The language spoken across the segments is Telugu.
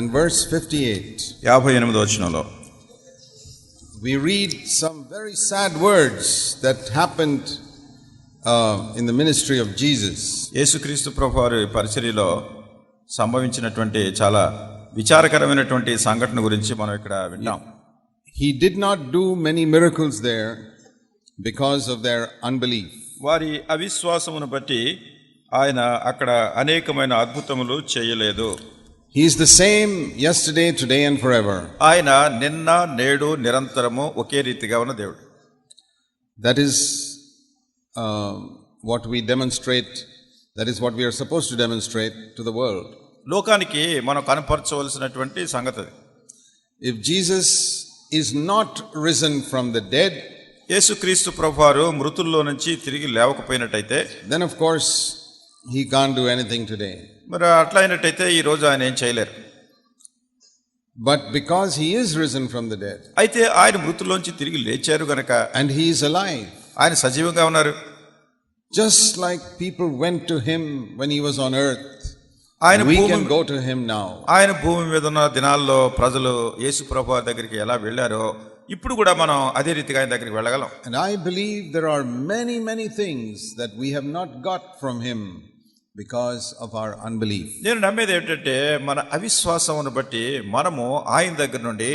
And verse 58. 58వ వచనంలో we read some very sad words that happened in the ministry of Jesus. యేసుక్రీస్తు ప్రభువారి పరిచర్యలో సంభవించినటువంటి చాలా విచారకరమైనటువంటి సంఘటన గురించి మనం ఇక్కడ వింటాం. He did not do many miracles there because of their unbelief. వారి అవిశ్వాసమును బట్టి ఆయన అక్కడ అనేకమైన అద్భుతములు చేయలేదు. He is the same yesterday, today and forever. ఆయన నిన్న నేడు నిరంతరము ఒకే రీతిగా ఉన్న దేవుడు. That is what we demonstrate. That is what we are supposed to demonstrate to the world. లోకానికి మనం కనపరచవలసినటువంటి సంగతి. If Jesus is not risen from the dead, యేసుక్రీస్తు ప్రభువారు మృతుల్లో నుంచి తిరిగి లేవకపోయినట్టయితే, then of course he can't do anything today. మరి అట్లా అయినట్టయితే ఈ రోజు ఆయన ఏం చేయలేరు. But because he is risen from the dead, అయితే ఆయన మృతుల్లోంచి తిరిగి లేచారు గనక, and he is alive, ఆయన సజీవంగా ఉన్నారు. just like people went to him when he was on earth, we can go to him now. ఆయన భూమి మీద ఉన్న దినాల్లో ప్రజలు యేసు ప్రభువారి దగ్గరికి ఎలా వెళ్ళారో ఇప్పుడు కూడా మనం అదే రీతిగా ఆయన దగ్గరికి వెళ్ళగలం. And I believe there are many things that we have not got from him because of our unbelief. నేను నమ్మేది ఏంటంటే మన అవిశ్వాసమును బట్టి మనము ఆయన దగ్గర నుండి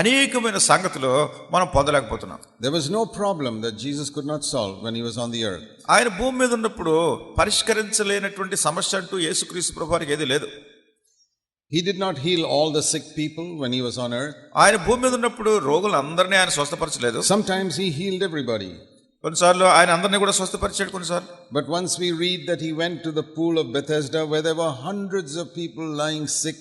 అనేకమైన సంగతులు మనం పొందలేకపోతున్నాం. There was no problem that Jesus could not solve when he was on the earth. ఆయన భూమి మీద ఉన్నప్పుడు పరిష్కరించలేనటువంటి సమస్య అంటూ యేసుక్రీస్తు ప్రభువారికి ఏది లేదు. He did not heal all the sick people when he was on earth. ఆయన భూమి మీద ఉన్నప్పుడు రోగులందరినీ ఆయన స్వస్థపరచలేదు. Sometimes he healed everybody. కొన్నిసార్లు ఆయన అందరినీ కూడా స్వస్థపరిచాడు కొన్నిసార్లు. But once we read that he went to the pool of Bethesda where there were hundreds of people lying sick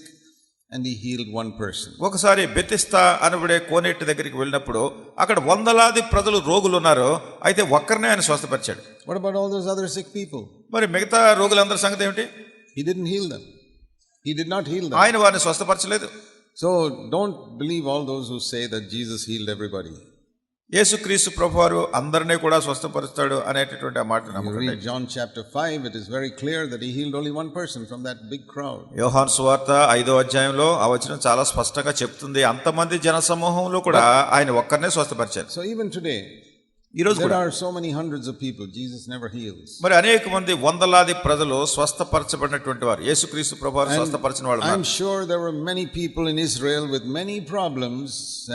and he healed one person. ఒకసారి బెతెస్దా అనబడే కోనేటి దగ్గరికి వెళ్ళినప్పుడు అక్కడ వందలాది ప్రజలు రోగులు ఉన్నారు, అయితే ఒక్కరినే ఆయన స్వస్థపరిచాడు. What about all those other sick people? మరి మిగతా రోగులందరి సంగతి ఏమిటి? He didn't heal them. He did not heal them. ఆయన వారిని స్వస్థపరచలేదు. So don't believe all those who say that Jesus healed everybody. యేసుక్రీస్తు ప్రభువారు అందరినీ కూడా స్వస్థపరుస్తాడు అనేటటువంటి ఆ మాట నమ్మకండి. Read John chapter 5, it is very clear that he healed only one person from that big crowd. యోహాను సువార్త 5వ అధ్యాయంలో ఆ వచనం చాలా స్పష్టంగా చెప్తుంది, అంతమంది జన సమూహంలో కూడా ఆయన ఒక్కరినే స్వస్థపరిచారు. So even today ఈ రోజు there are so many hundreds of people Jesus never heals. మరి అనేక మంది వందలాది ప్రజలు స్వస్థపరచబడినటువంటి వారు, యేసుక్రీస్తు ప్రభువారు స్వస్థపరిచిన వాళ్ళు. I'm sure there were many people in Israel with many problems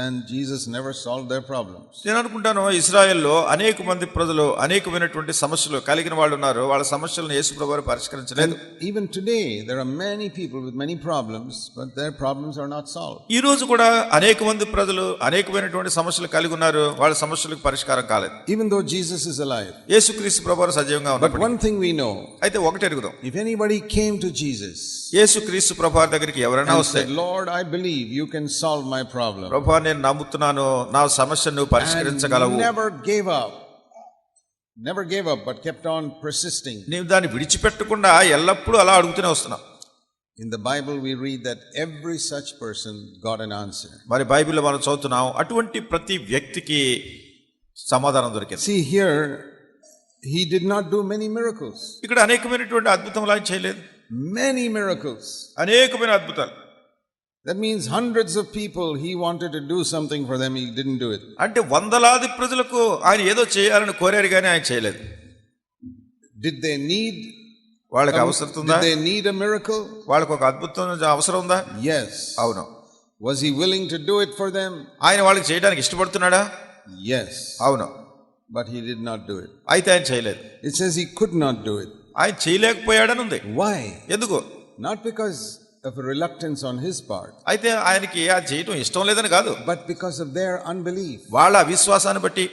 and Jesus never solved their problems. నేను అనుకుంటాను ఇశ్రాయేల్లో అనేక మంది ప్రజలు అనేకమైనటువంటి సమస్యలు కలిగిన వాళ్ళు ఉన్నారు, వాళ్ళ సమస్యలను యేసు ప్రభువారు పరిష్కరించలేదు. Even today there are many people with many problems but their problems are not solved. ఈ రోజు కూడా అనేక మంది ప్రజలు అనేకమైనటువంటి సమస్యలు కలిగి ఉన్నారు, వాళ్ళ సమస్యలకు పరిష్కారం కాలేదు. Even though Jesus is alive, యేసుక్రీస్తు ప్రభువారు సజీవంగా ఉన్నారు. but one thing we know, అయితే ఒకటి ఎరుగుదాం, if anybody came to Jesus, యేసుక్రీస్తు ప్రభువారి దగ్గరికి ఎవరైనా వస్తే, Lord I believe you can solve my problem, ప్రభువా నేను నమ్ముతున్నాను, నా సమస్యను నువ్వు పరిష్కరించగలవు, never gave up but kept on persisting, నీవు దాన్ని విడిచిపెట్టకుండా ఎల్లప్పుడూ అలా అడుగుతూనే వస్తున్నావు. in the Bible we read that every such person got an answer. మరి బైబిల్లో మనం చదువుతున్నాం అటువంటి ప్రతి వ్యక్తికి సమాధానం దొరికింది. See here, he did not do many miracles. ఇక్కడ అనేకమైనటువంటి అద్భుతములు ఆయన చేయలేదు. Many miracles. అనేకమైన అద్భుతాలు. That means hundreds of people he wanted to do something for them, he didn't do it. అంటే వందలాది ప్రజలకు ఆయన ఏదో చేయాలని కోరారు కానీ ఆయన చేయలేదు. Did they need వాళ్ళకి అవసరం ఉందా? Did they need a miracle? వాళ్ళకి ఒక అద్భుతం అవసరం ఉందా? Yes. అవును. Was he willing to do it for them? ఆయన వాళ్ళకి చేయడానికి ఇష్టపడుతున్నాడా? Yes. అవును. But he did not do it. అయితే ఆయన చేయలేదు. It says he could not do it. ఆయన చేయలేకపోయాడని ఉంది. Why? ఎందుకు? Not because of a reluctance on his part. అయితే ఆయనకి అది చేయటం ఇష్టం లేదని కాదు, but because of their unbelief. వాళ్ళ అవిశ్వాసాన్ని బట్టి.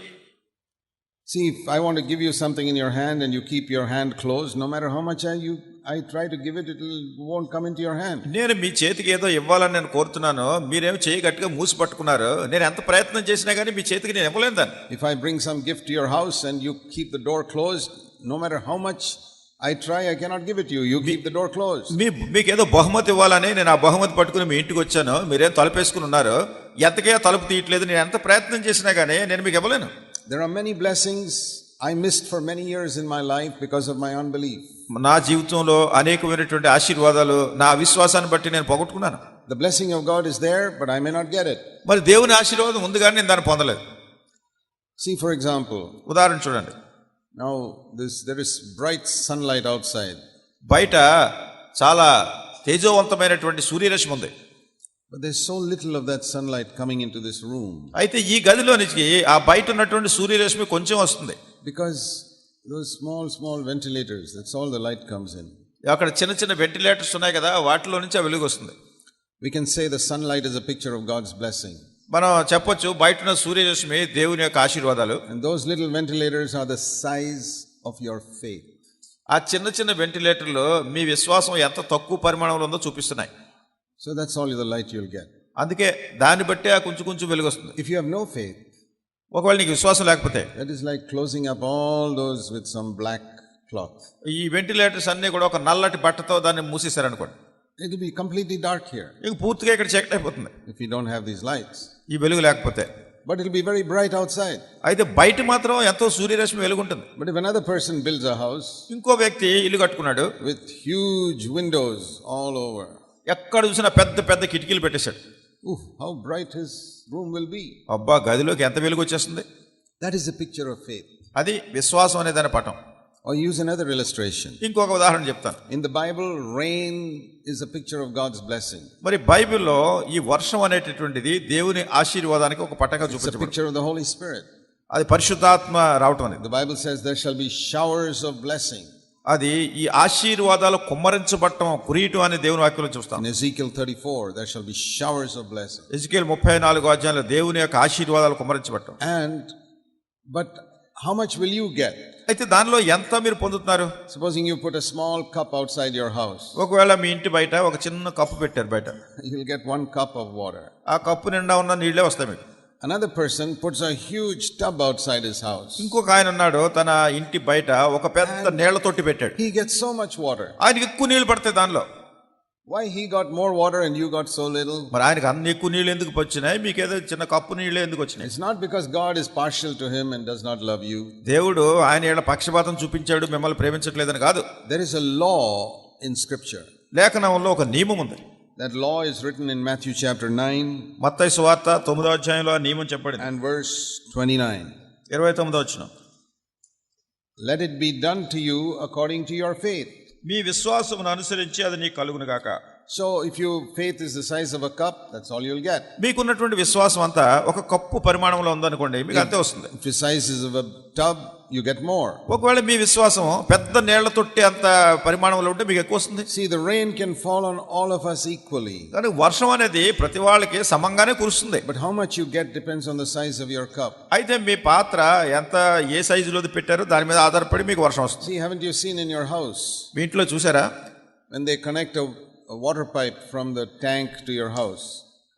See, if I want to give you something in your hand and you keep your hand closed, no matter how much I try to give it, won't come into your hand. నేను మీ చేతికి ఏదో ఇవ్వాలని నేను కోరుతున్నాను, మీరేమో చేయి గట్టిగా మూసి పట్టుకున్నారు, నేను ఎంత ప్రయత్నం చేసినా కానీ మీ చేతికి నేను ఇవ్వలేను దాన్ని. If I bring some gift to your house and you keep the door closed, no matter how much I try, I cannot give it to you. You keep the door closed. మీకు ఏదో బహుమతి ఇవ్వాలని నేను ఆ బహుమతి పట్టుకుని మీ ఇంటికి వచ్చాను, మీరేం తలుపేసుకుని ఉన్నారు, ఎంతకే తలుపు తీయట్లేదు, నేను ఎంత ప్రయత్నం చేసినా కానీ నేను మీకు ఇవ్వలేను. There are many blessings I missed for many years in my life because of my unbelief. నా జీవితంలో అనేకమైనటువంటి ఆశీర్వాదాలు నా అవిశ్వాసాన్ని బట్టి నేను పోగొట్టుకున్నాను. The blessing of God is there, but I may not get it. మరి దేవుని ఆశీర్వాదం ఉంది కానీ నేను దాన్ని పొందలేదు. See, for example, ఉదాహరణ చూడండి. now there is bright sunlight outside. బయట చాలా తేజోవంతమైనటువంటి సూర్యరశ్మి ఉంది. But there's so little of that sunlight coming into this room. అయితే ఈ గదిలోనికి ఆ బయట ఉన్నటువంటి సూర్యరశ్మి కొంచెం వస్తుంది. Because those small ventilators, that's all the light comes in. అక్కడ చిన్న చిన్న వెంటిలేటర్స్ ఉన్నాయి కదా, వాటిలో నుంచి ఆ వెలుగు వస్తుంది. We can say the sunlight is a picture of God's blessing. మనం చెప్పొచ్చు బయట ఉన్న సూర్యరశ్మి దేవుని యొక్క ఆశీర్వాదాలు. And those little ventilators are the size of your faith. ఆ చిన్న చిన్న వెంటిలేటర్లు మీ విశ్వాసం ఎంత తక్కువ పరిమాణంలో ఉందో చూపిస్తున్నాయి. So that's all the light you'll get. అందుకే దాన్ని బట్టే ఆ కొంచెం వెలుగు వస్తుంది. If you have no faith, ఒకవేళ నీకు విశ్వాసం లేకపోతే, that is like closing up all those with some black cloth. ఈ వెంటిలేటర్స్ అన్ని కూడా ఒక నల్లటి బట్టతో దాన్ని మూసేశారనుకోండి, It will be completely dark here ఇంక పూర్తిగా ఇక్కడ చీకటి అయిపోతుంది if you don't have these lights. ఈ వెలుగు లేకపోతే. But it will be very bright outside. అయితే బయట మాత్రం ఎంతో సూర్యరశ్మి వెలుగుంటుంది. But if another person builds a house ఇంకో వ్యక్తి ఇల్లు కట్టుకున్నాడు with huge windows all over, ఎక్కడ చూసినా పెద్ద పెద్ద కిటికీలు పెట్టేశాడు, how bright his room will be. అబ్బా గదిలోకి ఎంత వెలుగు వచ్చేస్తుంది. That is a picture of faith. అది విశ్వాసం అనే దాని పటం. Or use another illustration. ఇంకొక ఉదాహరణ చెప్తాను. In the Bible, rain is a picture of God's blessing. మరి బైబిల్లో ఈ వర్షం అనేటటువంటిది దేవుని ఆశీర్వాదానికి ఒక పటంగా It's a చూపించబడింది. picture of the Holy Spirit. అది పరిశుద్ధాత్మ రావటం అనేది. The Bible says there shall be showers of blessing. అది ఈ ఆశీర్వాదాలు కుమ్మరించబట్టం కురియటం అని దేవుని వాక్యంలో చూస్తాం. In Ezekiel 34, there shall be showers of blessing. ఎజెకీయెల్ 34 అధ్యాయంలో దేవుని యొక్క ఆశీర్వాదాలు కుమ్మరించబట్టం. But how much will you get? అయితే దానిలో ఎంత మీరు పొందుతున్నారు? Supposing you put a small cup outside your house. ఒకవేళ మీ ఇంటి బయట ఒక చిన్న కప్పు పెట్టారు బయట, You'll get 1 cup of water. ఆ కప్పు నిండా ఉన్న నీళ్ళే వస్తాయి మీకు. Another person puts a huge tub outside his house. ఇంకొక ఆయన ఉన్నాడు, తన ఇంటి బయట ఒక పెద్ద నీళ్ల తొట్టి పెట్టాడు. He gets so much water. ఆయనకి ఎక్కువ నీళ్లు పడతాయి దానిలో. Why he got more water and you got so little? మరి ఆయనకి అన్ని ఎక్కువ నీళ్ళు ఎందుకు వచ్చినాయి, మీకేదో చిన్న కప్పు నీళ్ళే ఎందుకు వచ్చినాయి? It's not because God is partial to him and does not love you. దేవుడు ఆయన ఏళ్ళ పక్షపాతం చూపించాడు, మిమ్మల్ని ప్రేమించట్లేదని కాదు. There is a law in scripture. లేఖనంలో ఒక నియమం ఉంది. That law is written in Matthew chapter 9 మత్తయి సువార్త 9వ అధ్యాయంలో ఆ నియమం చెప్పబడింది. and verse 29. 29వ వచనం. Let it be done to you according to your faith. మీ విశ్వాసమును అనుసరించి అది నీకు కలుగును గాక. So if your faith is the size of a cup, that's all you'll get. మీకున్నటువంటి విశ్వాసం అంతా ఒక కప్పు పరిమాణంలో ఉందనుకోండి, మీకు అంతే వస్తుంది. If your size is of a tub, you get more. ఒకవేళ మీ విశ్వాసం పెద్ద నీళ్ల తొట్టి అంత పరిమాణంలో ఉంటే మీకు ఎక్కువ వస్తుంది. See, the rain can fall on all of us equally. కానీ వర్షం అనేది ప్రతి వాళ్ళకి సమంగానే కురుస్తుంది. But how much you get depends on the size of your cup. అయితే మీ పాత్ర ఎంత ఏ సైజులోది పెట్టారో దాని మీద ఆధారపడి మీకు వర్షం వస్తుంది. See, haven't you seen in your house? మీ ఇంట్లో చూసారా, when they connect a water pipe from the tank to your house,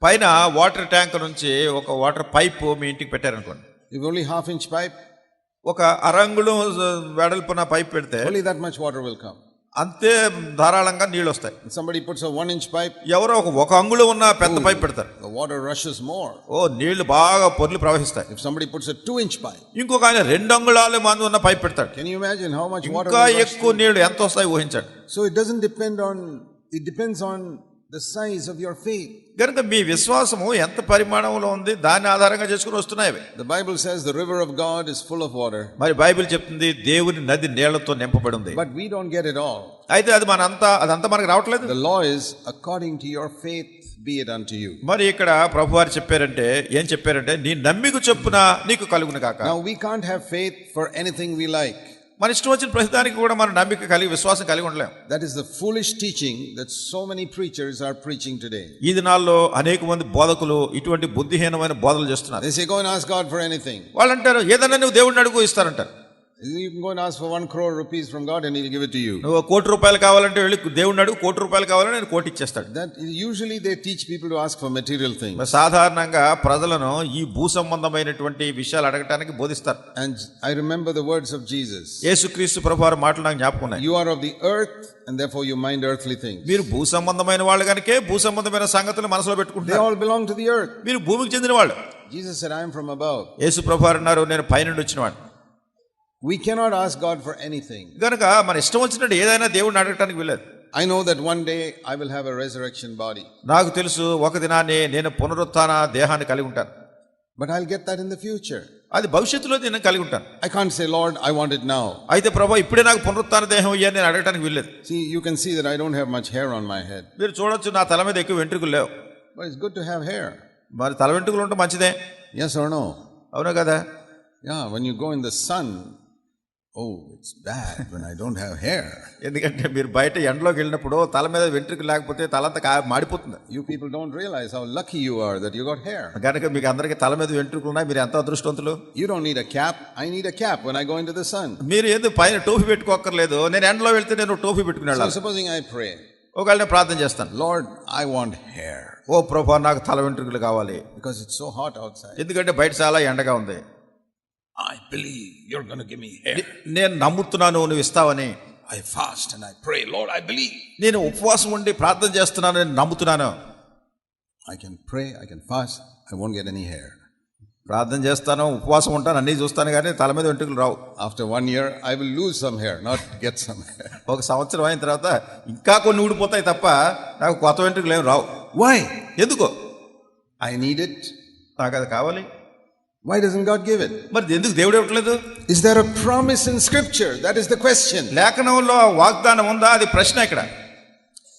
పైన వాటర్ ట్యాంక్ నుంచి ఒక వాటర్ పైప్ మీ ఇంటికి పెట్టారనుకోండి, if only ½ inch pipe, ఒక అరంగుళం వెడల్పున పైప్ పెడితే only that much water will come. అంతే ధారాళంగా నీళ్ళు వస్తాయి. Somebody puts a 1 inch pipe, ఎవరో ఒక అంగుళం ఉన్న పెద్ద పైప్ పెడతారు, the water rushes more. నీళ్లు బాగా పొర్లి ప్రవహిస్తాయి. If somebody puts a 2 inch pipe, ఇంకొక ఆయన 2 అంగుళాలు మంది ఉన్న పైప్ పెడతాడు, can you imagine how much water ఇంకా will rush ఎక్కువ నీళ్లు ఎంత వస్తాయి ఊహించండి. So it depends on the size of your faith. కనుక మీ విశ్వాసము ఎంత పరిమాణంలో ఉంది దాన్ని ఆధారంగా చేసుకుని వస్తున్నాయి. The Bible says the river of God is full of water. మరి బైబిల్ చెప్తుంది దేవుని నది నీళ్లతో నింపబడి ఉంది. But we don't get it all. అయితే అదంతా మనకు రావట్లేదు. The law is according to your faith be it unto you. మరి ఇక్కడ ప్రభువారు ఏం చెప్పారంటే నీ నమ్మిక చొప్పున నీకు కలుగును గాక. Now we can't have faith for anything we like. మన ఇష్టం వచ్చిన ప్రతిదానికి కూడా మన నమ్మిక కలిగి విశ్వాసం కలిగి ఉండలేం. That is the foolish teaching that so many preachers are preaching today. ఈ దినాల్లో అనేక మంది బోధకులు ఇటువంటి బుద్ధిహీనమైన బోధలు చేస్తున్నారు. They say go and ask God for anything. వాళ్ళు అంటారు ఏదన్నా నువ్వు దేవుడిని అడుగు ఇస్తారంటారు. You can go and ask for 1 crore rupees from God and he'll give it to you. నువ్వు 1 కోటి రూపాయలు కావాలంటే వెళ్ళి దేవుడిని అడుగు, 1 కోటి రూపాయలు కావాలని నేను 1 కోటి ఇచ్చేస్తాడు. That usually they teach people to ask for material things. సాధారణంగా ప్రజలను ఈ భూ సంబంధమైనటువంటి విషయాలు అడగటానికి బోధిస్తారు. And I remember the words of Jesus. యేసుక్రీస్తు ప్రభువారి మాటలు నాకు జ్ఞాపకం ఉన్నాయి. You are of the earth and therefore you mind earthly things. మీరు భూ సంబంధమైన వాళ్ళు కనుకే భూ సంబంధమైన సంగతులు మనసులో They పెట్టుకుంటారు. all belong to the earth. మీరు భూమికి చెందిన వాళ్ళు. Jesus said I am from above. యేసు ప్రభువారు అన్నారు నేను పైనుండి వచ్చినవాడు. We cannot ask God for anything. కనుక మన ఇష్టం వచ్చినట్టు ఏదైనా దేవుడిని అడగటానికి వీలేదు. I know that one day I will have a resurrection body. నాకు తెలుసు ఒక దినాన్ని నేను పునరుత్థాన దేహాన్ని కలిగి ఉంటాను. But I'll get that in the future. అది భవిష్యత్తులో నేను కలిగి ఉంటాను. I can't say, Lord, I want it now. అయితే ప్రభువా ఇప్పుడే నాకు పునరుత్థాన దేహం ఇయ్యని నేను అడగడానికి వీల్లేదు. See, you can see that I don't have much hair on my head. మీరు చూడొచ్చు నా తల మీద ఎక్కువ వెంట్రుకలు లేవు. But it's good to have hair. మరి తల వెంట్రుకలు ఉంటే మంచిదే. Yes or no? అవునా కదా? Yeah, when you go in the sun, oh, it's bad when I don't have hair. ఎందుకంటే మీరు బయట ఎండలోకి వెళ్ళినప్పుడు తల మీద వెంట్రుకలు లేకపోతే తలంతా మాడిపోతుంది. You people don't realize how lucky you are that you got hair. కనుక మీకు అందరికీ తల మీద వెంట్రుకలు ఉన్నాయి, మీరు ఎంత అదృష్టవంతులు. You don't need a cap. I need a cap when I go into the sun. మీరు ఎందుకు పైన టోపీ పెట్టుకోక్కర్లేదు. నేను ఎండలో వెళ్తే నేను టోపీ పెట్టుకుని వెళ్ళాలి. So supposing I pray, ఒకవేళ నేను ప్రార్థన చేస్తాను, Lord, I want hair. ఓ ప్రభువా నాకు తల వెంట్రుకలు కావాలి. Because it's so hot outside. ఎందుకంటే బయట చాలా ఎండగా ఉంది. I believe you're going to give me hair. నేను నమ్ముతున్నాను నువ్వు ఇస్తావని. I fast and I pray, Lord, I believe. నేను ఉపవాసం ఉండి ప్రార్థన చేస్తున్నాను, నేను నమ్ముతున్నాను. I can pray, I can fast, I won't get any hair. ప్రార్థన చేస్తాను, ఉపవాసం ఉంటాను, అన్నీ చూస్తాను, కానీ తల మీద వెంట్రుకలు రావు. After 1 year, I will lose some hair, not get some hair. ఒక సంవత్సరం అయిన తర్వాత ఇంకా కొన్ని ఊడిపోతాయి తప్ప నాకు కొత్త వెంట్రుకలు ఏమి రావు. Why? ఎందుకో? I need it. నాకు అది కావాలి. Why doesn't God give it? మరి ఎందుకు దేవుడు ఇవ్వట్లేదు? Is there a promise in scripture? That is the question. లేఖనంలో వాగ్దానం ఉందా? అది ప్రశ్న ఇక్కడ.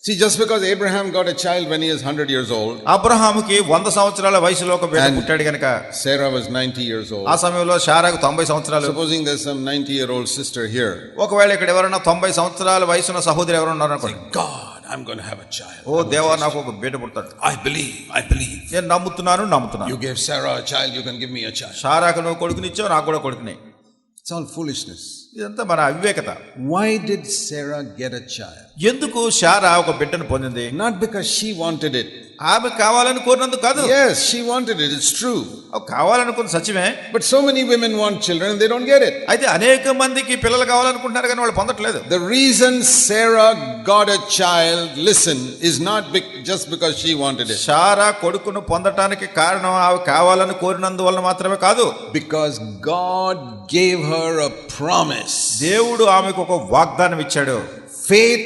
See, just because Abraham got a child when he is 100 years old, అబ్రహాముకి 100 సంవత్సరాల వయసులో ఒక బిడ్డ పుట్టాడు గనుక, Sarah was 90 years old. ఆ సమయంలో శారాకు 90 సంవత్సరాలు. Supposing there's some 90-year-old sister here. ఒకవేళ ఇక్కడ ఎవరైనా 90 సంవత్సరాల వయసున్న సహోదరి ఎవరైనా ఉన్నారు అనుకోండి. God, I'm going to have a child. ఓ దేవా నాకు ఒక బిడ్డ పుడతాడు. I believe. నేను నమ్ముతున్నాను. You gave Sarah a child, you can give me a child. శారాకు నువ్వు కొడుకునిచ్చావు, నాకు కూడా కొడుకుని. It's all foolishness. ఇదంతా మన అవివేకత. Why did Sarah get a child? ఎందుకు శారా ఒక బిడ్డను పొందింది? Not because she wanted it. ఆమె కావాలని కోరినందుకు కాదు. Yes, she wanted it. It's true. కావాలనుకున్న సత్యమే. But so many women want children and they don't get it. అయితే అనేక మందికి పిల్లలు కావాలనుకుంటున్నారు కానీ వాళ్ళు పొందట్లేదు. The reason Sarah got a child, listen, is not just because she wanted it. Sarah కొడుకును పొందటానికి కారణం ఆమె కావాలని కోరినందువల్ల మాత్రమే కాదు. Because God gave her a promise. దేవుడు ఆమెకు ఒక వాగ్దానం ఇచ్చాడు. Faith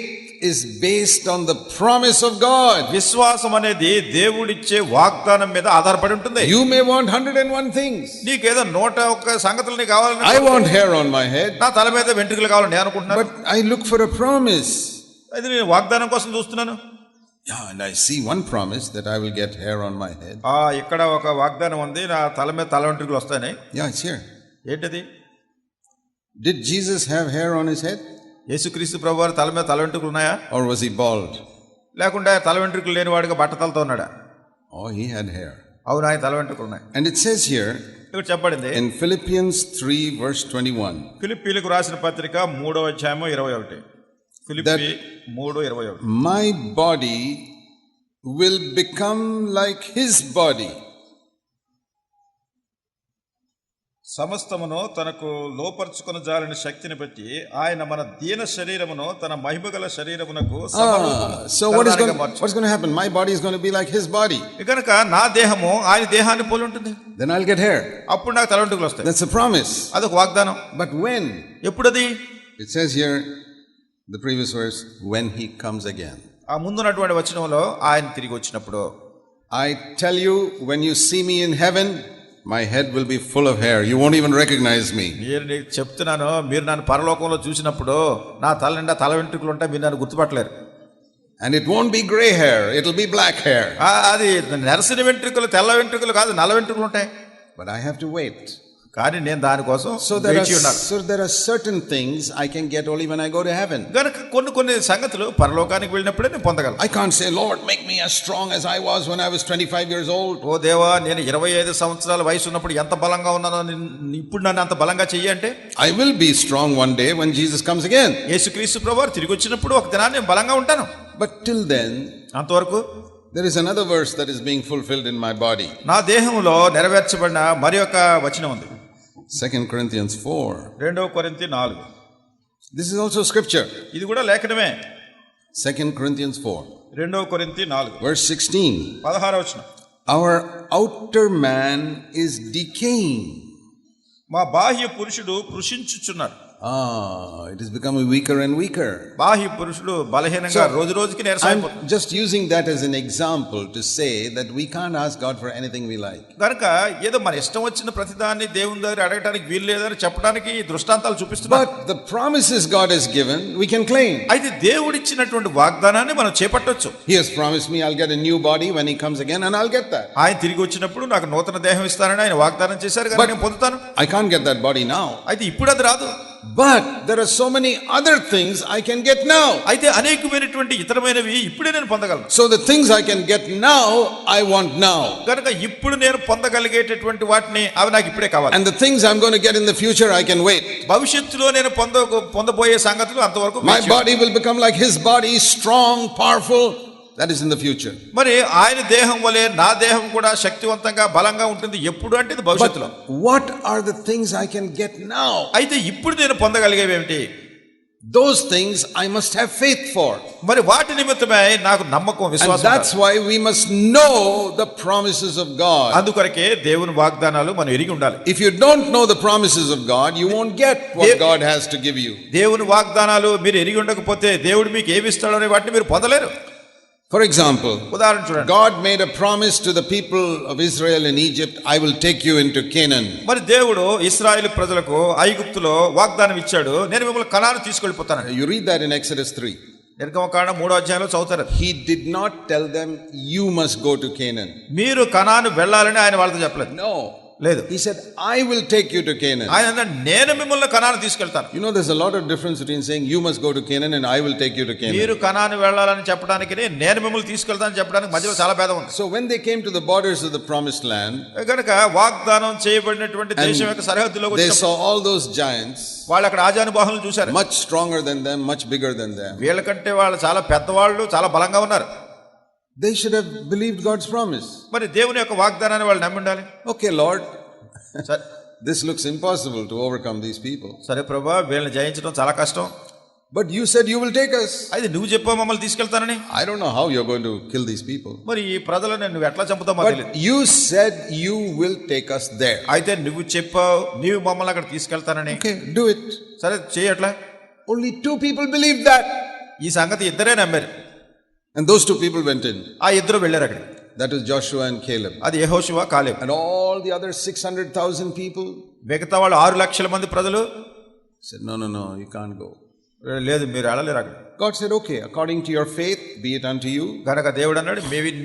is based on the promise of God. విశ్వాసం అనేది దేవుడిచ్చే వాగ్దానం మీద ఆధారపడి ఉంటుంది. You may want 101 things. నీకేదో 101 సంగతులు నీకు కావాలని, I want hair on my head. నా తల మీద వెంట్రుకలు కావాలని నేను అనుకుంటున్నాను. But I look for a promise. అయితే నేను వాగ్దానం కోసం చూస్తున్నాను. Yeah, and I see one promise that I will get hair on my head. ఇక్కడ ఒక వాగ్దానం ఉంది, నా తల మీద తల వెంట్రుకలు వస్తాయని. Yeah, it's here. ఏంటది? Did Jesus have hair on his head? యేసుక్రీస్తు ప్రభువారి తల మీద తల వెంట్రుకలు ఉన్నాయా? Or was he bald? లేకుంటే తల వెంట్రుకలు లేని వాడిగా బట్టతలతో ఉన్నాడా? Oh, he had hair. అవును, ఆయన తల వెంట్రుకలు ఉన్నాయి. And it says here ఇక్కడ చెప్పబడింది in Philippians 3 verse 21. ఫిలిప్పీలకు రాసిన పత్రిక 3వ అధ్యాయం 21. Philippi 3:21. My body will become like his body. సమస్తమును తనకు లోపర్చుకుని జాలిన శక్తిని బట్టి ఆయన మన దీన శరీరమును తన మహిమగల శరీరమునకు So what's going to happen? My body is going to be like his body. కనుక నా దేహము ఆయన దేహాన్ని పోలి ఉంటుంది. Then I'll get hair. అప్పుడు నాకు తల వెంట్రుకలు వస్తాయి. That's a promise. అదొక వాగ్దానం. But when? ఎప్పుడది? It says here, the previous verse, when he comes again. ఆ ముందున్నటువంటి వచనంలో ఆయన తిరిగి వచ్చినప్పుడు. I tell you, when you see me in heaven, my head will be full of hair. You won't even recognize me. నేను నీకు చెప్తున్నాను, మీరు నన్ను పరలోకంలో చూసినప్పుడు నా తల నిండా తల వెంట్రుకలు ఉంటాయి, మీరు నన్ను గుర్తుపట్టలేరు. And it won't be gray hair, it'll be black hair. అది నెరసిన వెంట్రుకలు, తెల్ల వెంట్రుకలు కాదు, నల్ల వెంట్రుకలు ఉంటాయి. But I have to wait. కానీ నేను దానికోసం So there are certain things I can get only when I go to heaven. గనుక కొన్ని సంగతులు పరలోకానికి వెళ్ళినప్పుడే నేను పొందగలను. I can't say, Lord, make me as strong as I was when I was 25 years old. ఓ దేవా, నేను 25 సంవత్సరాల వయసు ఉన్నప్పుడు ఎంత బలంగా ఉన్నానో ఇప్పుడు నన్ను అంత బలంగా చెయ్యి అంటే, I will be strong one day when Jesus comes again. యేసుక్రీస్తు ప్రభువారు తిరిగి వచ్చినప్పుడు ఒక దినాన్ని నేను బలంగా ఉంటాను. But till then, అంతవరకు there is another verse that is being fulfilled in my body. నా దేహంలో నెరవేర్చబడిన మరి ఒక వచనం ఉంది. 2 Corinthians 4. 2 కొరింథీ 4. This is also scripture. ఇది కూడా లేఖనమే. 2 Corinthians 4. 2 కొరింథీ 4. Verse 16. 16వ వచనం. Our outer man is decaying. మా బాహ్య పురుషుడు కృషించుచున్నాడు. it is becoming weaker and weaker. బాహ్య పురుషుడు బలహీనంగా రోజు రోజుకి I'm నీరసమైపోతుంది. just using that as an example to say that we can't ask God for anything we like. కనుక ఏదో మన ఇష్టం వచ్చిన ప్రతిదాన్ని దేవుని దగ్గర అడగటానికి వీలు లేదని చెప్పడానికి ఈ దృష్టాంతాలు చూపిస్తున్నారు. But the promises God has given, we can claim. అయితే దేవుడిచ్చినటువంటి వాగ్దానాన్ని మనం చేపట్టొచ్చు. He has promised me I'll get a new body when He comes again, and I'll get that. ఆయన తిరిగి వచ్చినప్పుడు నాకు నూతన దేహం ఇస్తారని ఆయన వాగ్దానం చేశారు కనుక నేను పొందుతాను. I can't get that body now. అయితే ఇప్పుడు అది రాదు. But there are so many other things I can get now. అయితే అనేకమైనటువంటి ఇతరమైనవి ఇప్పుడే నేను పొందగలను. So the things I can get now, I want now. కనుక ఇప్పుడు నేను పొందగలిగేటటువంటి వాటిని అవి నాకు ఇప్పుడే కావాలి. And the things I'm going to get in the future, I can wait. భవిష్యత్తులో నేను పొందబోయే సంగతులు అంతవరకు My body will become like His body, strong, powerful. That is in the future. మరి ఆయన దేహం వలె నా దేహం కూడా శక్తివంతంగా బలంగా ఉంటుంది. ఎప్పుడు అంటే ఇది భవిష్యత్తులో. What are the things I can get now? అయితే ఇప్పుడు నేను పొందగలిగేవి ఏమిటి? Those things I must have faith for. మరి వాటి నిమిత్తమే నాకు నమ్మకం, And విశ్వాసం. that's why we must know the promises of God. అందుకొరకే దేవుని వాగ్దానాలు మనం ఎరిగి ఉండాలి. If you don't know the promises of God, you won't get what God has to give you. దేవుని వాగ్దానాలు మీరు ఎరిగి ఉండకపోతే దేవుడు మీకు ఏమి ఇస్తాడో అనే వాటిని మీరు పొందలేరు. For example, ఉదాహరణ చూడండి. God made a promise to the people of Israel in Egypt, I will take you into Canaan. మరి దేవుడు ఇశ్రాయేలు ప్రజలకు ఐగుప్తులో వాగ్దానం ఇచ్చాడు, నేను మిమ్మల్ని కనాను తీసుకెళ్ళిపోతాను. You read that in Exodus 3. నిర్గమకాండం 3వ అధ్యాయంలో చదువుతారు. He did not tell them, you must go to Canaan. మీరు కనాను వెళ్ళాలని ఆయన వాళ్ళతో చెప్పలేదు. No. లేదు. He said, I will take you to Canaan. ఆయన అన్నాడు, నేను మిమ్మల్ని కనాను తీసుకెళ్తాను. You know, there's a lot of difference between saying you must go to Canaan and I will take you to Canaan. మీరు కనాను వెళ్ళాలని చెప్పడానికి నేను మిమ్మల్ని తీసుకెళ్తానని చెప్పడానికి మధ్యలో చాలా భేదం ఉంది. So when they came to the borders of the promised land, కనుక వాగ్దానం చేయబడినటువంటి దేశం యొక్క సరిహద్దులోకి they వచ్చినప్పుడు saw all those giants, వాళ్ళు అక్కడ ఆజానుబాహులను చూశారు. much stronger than them, much bigger than them. వీళ్ళకంటే వాళ్ళు చాలా పెద్దవాళ్ళు, చాలా బలంగా ఉన్నారు. They should have believed God's promise. మరి దేవుని యొక్క వాగ్దానాన్ని వాళ్ళు నమ్మి ఉండాలి. Okay, Lord, this looks impossible to overcome these people. సరే ప్రభువా, వీళ్ళని జయించడం చాలా కష్టం. But you said you will take us. అయితే నువ్వు చెప్పావు మమ్మల్ని తీసుకెళ్తానని. I don't know how you're going to kill these people. మరి ఈ ప్రజలను నువ్వు ఎట్లా చంపుతావు మాకు తెలియదు. But you said you will take us there. అయితే నువ్వు చెప్పావు నీవు మమ్మల్ని అక్కడ తీసుకెళ్తానని. Okay, do it. సరే చేయట్లా. Only 2 people believed that. ఈ సంగతి ఇద్దరే నమ్మారు. And those 2 people went in. ఆ ఇద్దరు వెళ్ళారు అక్కడ. That was Joshua and Caleb. అది యెహోషువ, కాలేబు. And all the other 600,000 people మిగతా వాళ్ళు 6 లక్షల మంది ప్రజలు said, no, you can't go. లేదు, మీరు వెళ్ళలేరు అక్కడ. God said, okay, according to your faith, be it unto you. కనుక దేవుడు అన్నాడు,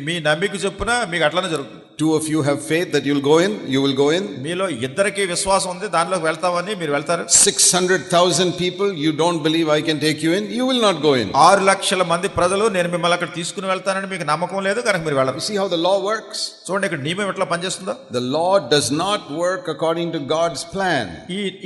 మీ నమ్మిక చొప్పున మీకు అట్లానే జరుగుతుంది. 2 of you have faith that you'll go in, you will go in. మీలో ఇద్దరికి విశ్వాసం ఉంది, దానిలోకి వెళ్తామని మీరు వెళ్తారు. 600,000 people, you don't believe I can take you in, you will not go in. 6 లక్షల మంది ప్రజలు నేను మిమ్మల్ని అక్కడ తీసుకుని వెళ్తానని మీకు నమ్మకం లేదు కనుక మీరు వెళ్ళరు. You see how the law works? చూడండి ఇక్కడ నియమం ఎట్లా పనిచేస్తుందో. The law does not work according to God's plan.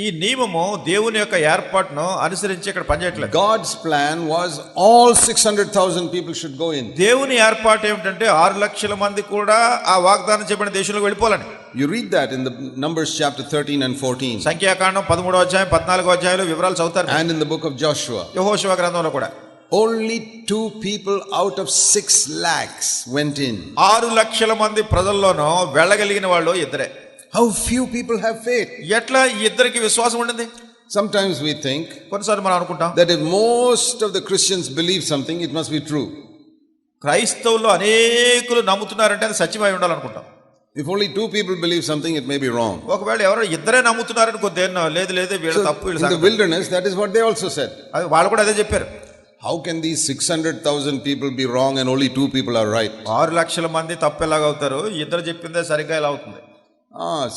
ఈ నియమము దేవుని యొక్క ఏర్పాటును అనుసరించి ఇక్కడ పనిచేయట్లేదు. God's plan was all 600,000 people should go in. దేవుని ఏర్పాటు ఏమిటంటే 6 లక్షల మంది కూడా ఆ వాగ్దానం చేయబడిన దేశంలోకి వెళ్ళిపోవాలని. You read that in the Numbers chapter 13 and 14. సంఖ్యాకాండం 13వ అధ్యాయం 14వ అధ్యాయంలో వివరాలు చదువుతారు. And in the book of Joshua. యెహోషువ గ్రంథంలో కూడా Only 2 people out of 6 lakhs went in. 6 లక్షల మంది ప్రజల్లోనూ వెళ్ళగలిగిన వాళ్ళు ఇద్దరే. How few people have faith. ఎట్లా ఈ ఇద్దరికి విశ్వాసం ఉండింది? Sometimes we think కొన్నిసార్లు మనం అనుకుంటాం that if most of the Christians believe something, it must be true. క్రైస్తవుల్లో అనేకులు నమ్ముతున్నారంటే అది సత్యమై ఉండాలనుకుంటాం. If only 2 people believe something, it may be wrong. ఒకవేళ ఎవరో ఇద్దరే నమ్ముతున్నారని లేదు వీళ్ళ తప్పు. In the wilderness, that is what they also said. అది వాళ్ళు కూడా అదే చెప్పారు. How can these 600,000 people be wrong and only 2 people are right? 6 లక్షల మంది తప్పు ఎలాగవుతారు? ఇద్దరు చెప్పిందే సరిగ్గా ఎలా అవుతుంది?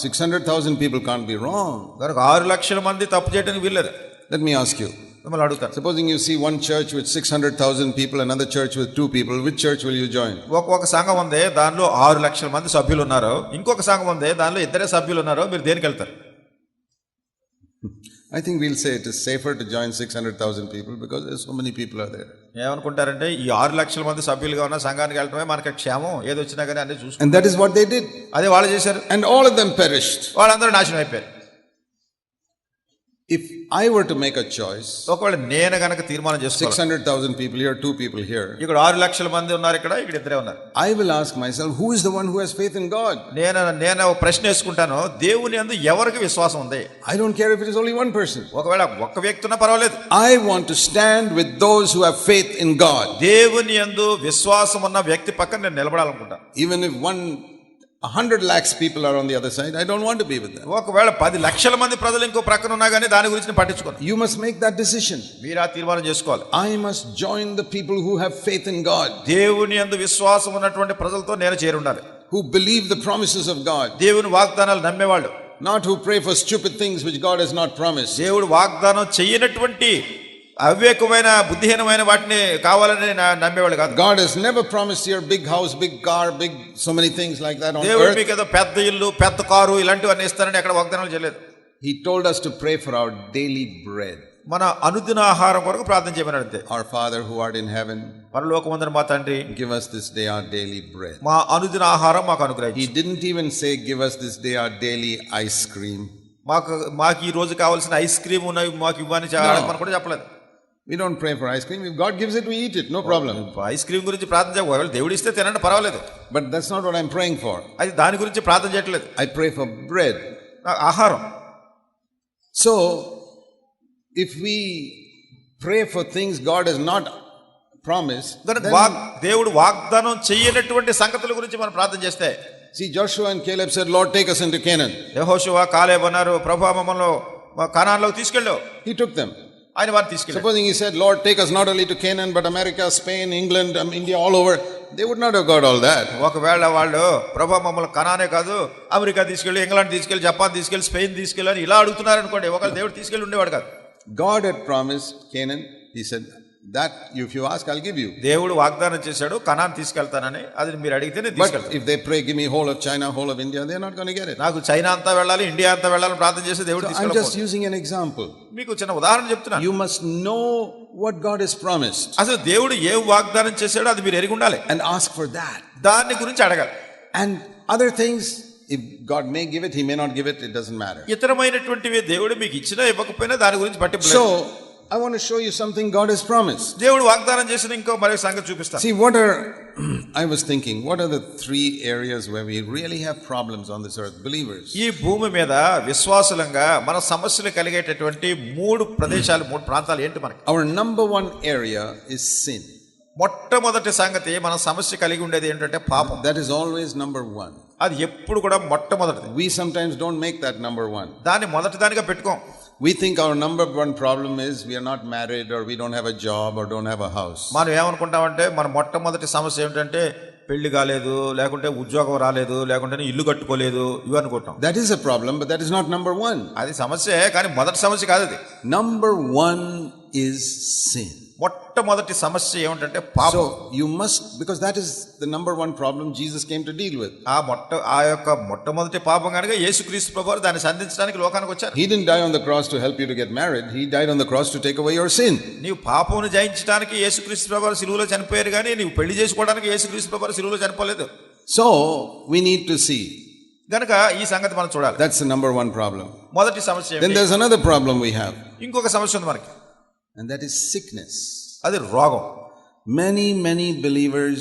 600,000 people can't be wrong. కనుక 6 లక్షల మంది తప్పు చేయడానికి వీల్లేదు. Let me ask you. మిమ్మల్ని అడుగుతాను. Supposing you see one church with 600,000 people, another church with 2 people, which church will you join? ఒక సంఘం ఉంది, దానిలో 6 లక్షల మంది సభ్యులు ఉన్నారు. ఇంకొక సంఘం ఉంది, దానిలో ఇద్దరే సభ్యులు ఉన్నారు. మీరు దేనికి వెళ్తారు? I think we'll say it is safer to join 600,000 people because there's so many people are there. ఏమనుకుంటారంటే ఈ 6 లక్షల మంది సభ్యులుగా ఉన్న సంఘానికి వెళ్ళటమే మనకి క్షేమం, ఏది వచ్చినా కానీ అన్ని చూసుకుంటారు. And that is what they did. అదే వాళ్ళు చేశారు. And all of them perished. వాళ్ళందరూ నాశనం అయిపోయారు. If I were to make a choice, ఒకవేళ నేను గనక తీర్మానం చేసుకోవాలి, 600,000 people here, 2 people here, ఇక్కడ 6 లక్షల మంది ఉన్నారు, ఇక్కడ ఇద్దరే ఉన్నారు. I will ask myself, who is the one who has faith in God? నేను ఒక ప్రశ్న వేసుకుంటాను, దేవుని యందు ఎవరికి విశ్వాసం ఉంది? I don't care if it is only one person. ఒకవేళ ఒక్క వ్యక్తి ఉన్నా పర్వాలేదు. I want to stand with those who have faith in God. దేవుని యందు విశ్వాసం ఉన్న వ్యక్తి పక్కన నేను నిలబడాలనుకుంటా. Even if 100 lakhs people are on the other side, I don't want to be with them. ఒకవేళ 10 లక్షల మంది ప్రజలు ఇంకో ప్రక్కన ఉన్నా కానీ దాని గురించి నేను పట్టించుకోను. You must make that decision. మీరు ఆ తీర్మానం చేసుకోవాలి. I must join the people who have faith in God, దేవుని యందు విశ్వాసం ఉన్నటువంటి ప్రజలతో నేను చేరి ఉండాలి. who believe the promises of God, దేవుని వాగ్దానాలు నమ్మేవాళ్ళు, not who pray for stupid things which God has not promised. దేవుడు వాగ్దానం చేయనటువంటి అవివేకమైన బుద్ధిహీనమైన వాటిని కావాలని నమ్మేవాళ్ళు కాదు. God has never promised here big house, big car, big so many things like that on దేవుడు earth. మీకు ఏదో పెద్ద ఇల్లు, పెద్ద కారు ఇలాంటివన్నీ ఇస్తారని ఎక్కడ వాగ్దానాలు చేయలేదు. He told us to pray for our daily bread. మన అనుదిన ఆహారం కొరకు ప్రార్థన చేయమని అడిగితే, Our Father who art in heaven, పరలోకమందున మా తండ్రి, give us this day our daily bread. మా అనుదిన ఆహారం మాకు అనుగ్రహించు. He didn't even say give us this day our daily ice cream. మాకు ఈ రోజు కావాల్సిన ఐస్ క్రీమ్ మాకు ఇవ్వని మనం కూడా చెప్పలేదు. We don't pray for ice cream. If God gives it, we eat it, no problem. Ice cream గురించి ప్రార్థన చేయకపోతే దేవుడు ఇస్తే తినండి పర్వాలేదు. But that's not what I'm praying for. అది దాని గురించి ప్రార్థన చేయట్లేదు. I pray for bread. ఆహారం. So, if we pray for things God has not promised, then దేవుడు వాగ్దానం చేయనటువంటి సంగతుల గురించి మనం ప్రార్థన చేస్తే, see, Joshua and Caleb said, Lord, take us into Canaan. యెహోషువ కాలేబు అన్నారు, ప్రభువా మమ్మల్ని కనాన్లోకి తీసుకెళ్ళావు. He took them. ఆయన వారిని తీసుకెళ్ళాడు. Supposing he said, Lord, take us not only to Canaan, but America, Spain, England, India, all over, they would not have got all that. ఒకవేళ వాళ్ళు ప్రభువా మమ్మల్ని కనానే కాదు, అమెరికా తీసుకెళ్ళి, ఇంగ్లాండ్ తీసుకెళ్ళి, జపాన్ తీసుకెళ్ళి, స్పెయిన్ తీసుకెళ్ళి అని ఇలా అడుగుతున్నారు అనుకోండి, ఒకవేళ దేవుడు తీసుకెళ్ళి ఉండేవాడు కాదు. God had promised Canaan. He said, that if you ask, I'll give you. దేవుడు వాగ్దానం చేశాడు, కనాన్ తీసుకెళ్తానని. అది మీరు అడిగితే నేను But తీసుకెళ్తాను. if they pray, give me whole of China, whole of India, they're not going to get it. నాకు చైనా అంతా వెళ్ళాలి, ఇండియా అంతా వెళ్ళాలని ప్రార్థన చేసి దేవుడు So I'm తీసుకెళ్ళాలి. just using an example. మీకు చిన్న ఉదాహరణ చెప్తున్నా. You must know what God has promised అసలు దేవుడు ఏ వాగ్దానం చేశాడో అది మీరు ఎరిగి ఉండాలి. and ask for that. దాని గురించి అడగాలి. And other things, if God may give it, He may not give it, it doesn't matter. ఇతరమైనటువంటివి దేవుడు మీకు ఇచ్చినా ఇవ్వకపోయినా దాని గురించి పట్టింపు లేదు. So I want to show you something God has promised. దేవుడు వాగ్దానం చేసిన ఇంకో మరొక సంగతి చూపిస్తాను. See, I was thinking, what are the 3 areas where we really have problems on this earth, believers? ఈ భూమి మీద విశ్వాసులంగా మన సమస్యలు కలిగేటటువంటి 3 ప్రదేశాలు, 3 ప్రాంతాలు ఏంటి మనకి? Our number 1 area is sin. మొట్టమొదటి సంగతి మన సమస్య కలిగి ఉండేది ఏంటంటే పాపం. That is always number 1. అది ఎప్పుడు కూడా మొట్టమొదటిది. We sometimes don't make that number 1. దాన్ని మొదటి దానిగా పెట్టుకోం. We think our number 1 problem is we are not married, or we don't have a job, or don't have a house. మనం ఏమనుకుంటామంటే మన మొట్టమొదటి సమస్య ఏమిటంటే పెళ్లి కాలేదు, లేకుంటే ఉద్యోగం రాలేదు, లేకుంటే ఇల్లు కట్టుకోలేదు, ఇవి అనుకుంటాం. That is a problem, but that is not number 1. అది సమస్యే, కానీ మొదటి సమస్య కాదు అది. Number 1 is sin. మొట్టమొదటి సమస్య ఏమిటంటే పాపం. So you must, because that is the number 1 problem Jesus came to deal with. ఆ యొక్క మొట్టమొదటి పాపం కనుక యేసుక్రీస్తు ప్రభువు దాన్ని సంధించడానికి లోకానికి వచ్చారు. He didn't die on the cross to help you to get married. He died on the cross to take away your sin. నీవు పాపమును జయించడానికి యేసుక్రీస్తు ప్రభువు శిలువలో చనిపోయారు, కానీ నీవు పెళ్లి చేసుకోవడానికి యేసుక్రీస్తు ప్రభువు శిలువలో చనిపోలేదు. So we need to see. గనుక ఈ సంగతి మనం చూడాలి. That's the number 1 problem. మొదటి సమస్య. Then there's another problem we have. ఇంకొక సమస్య ఉంది మనకి. And that is sickness. అది రోగం. Many believers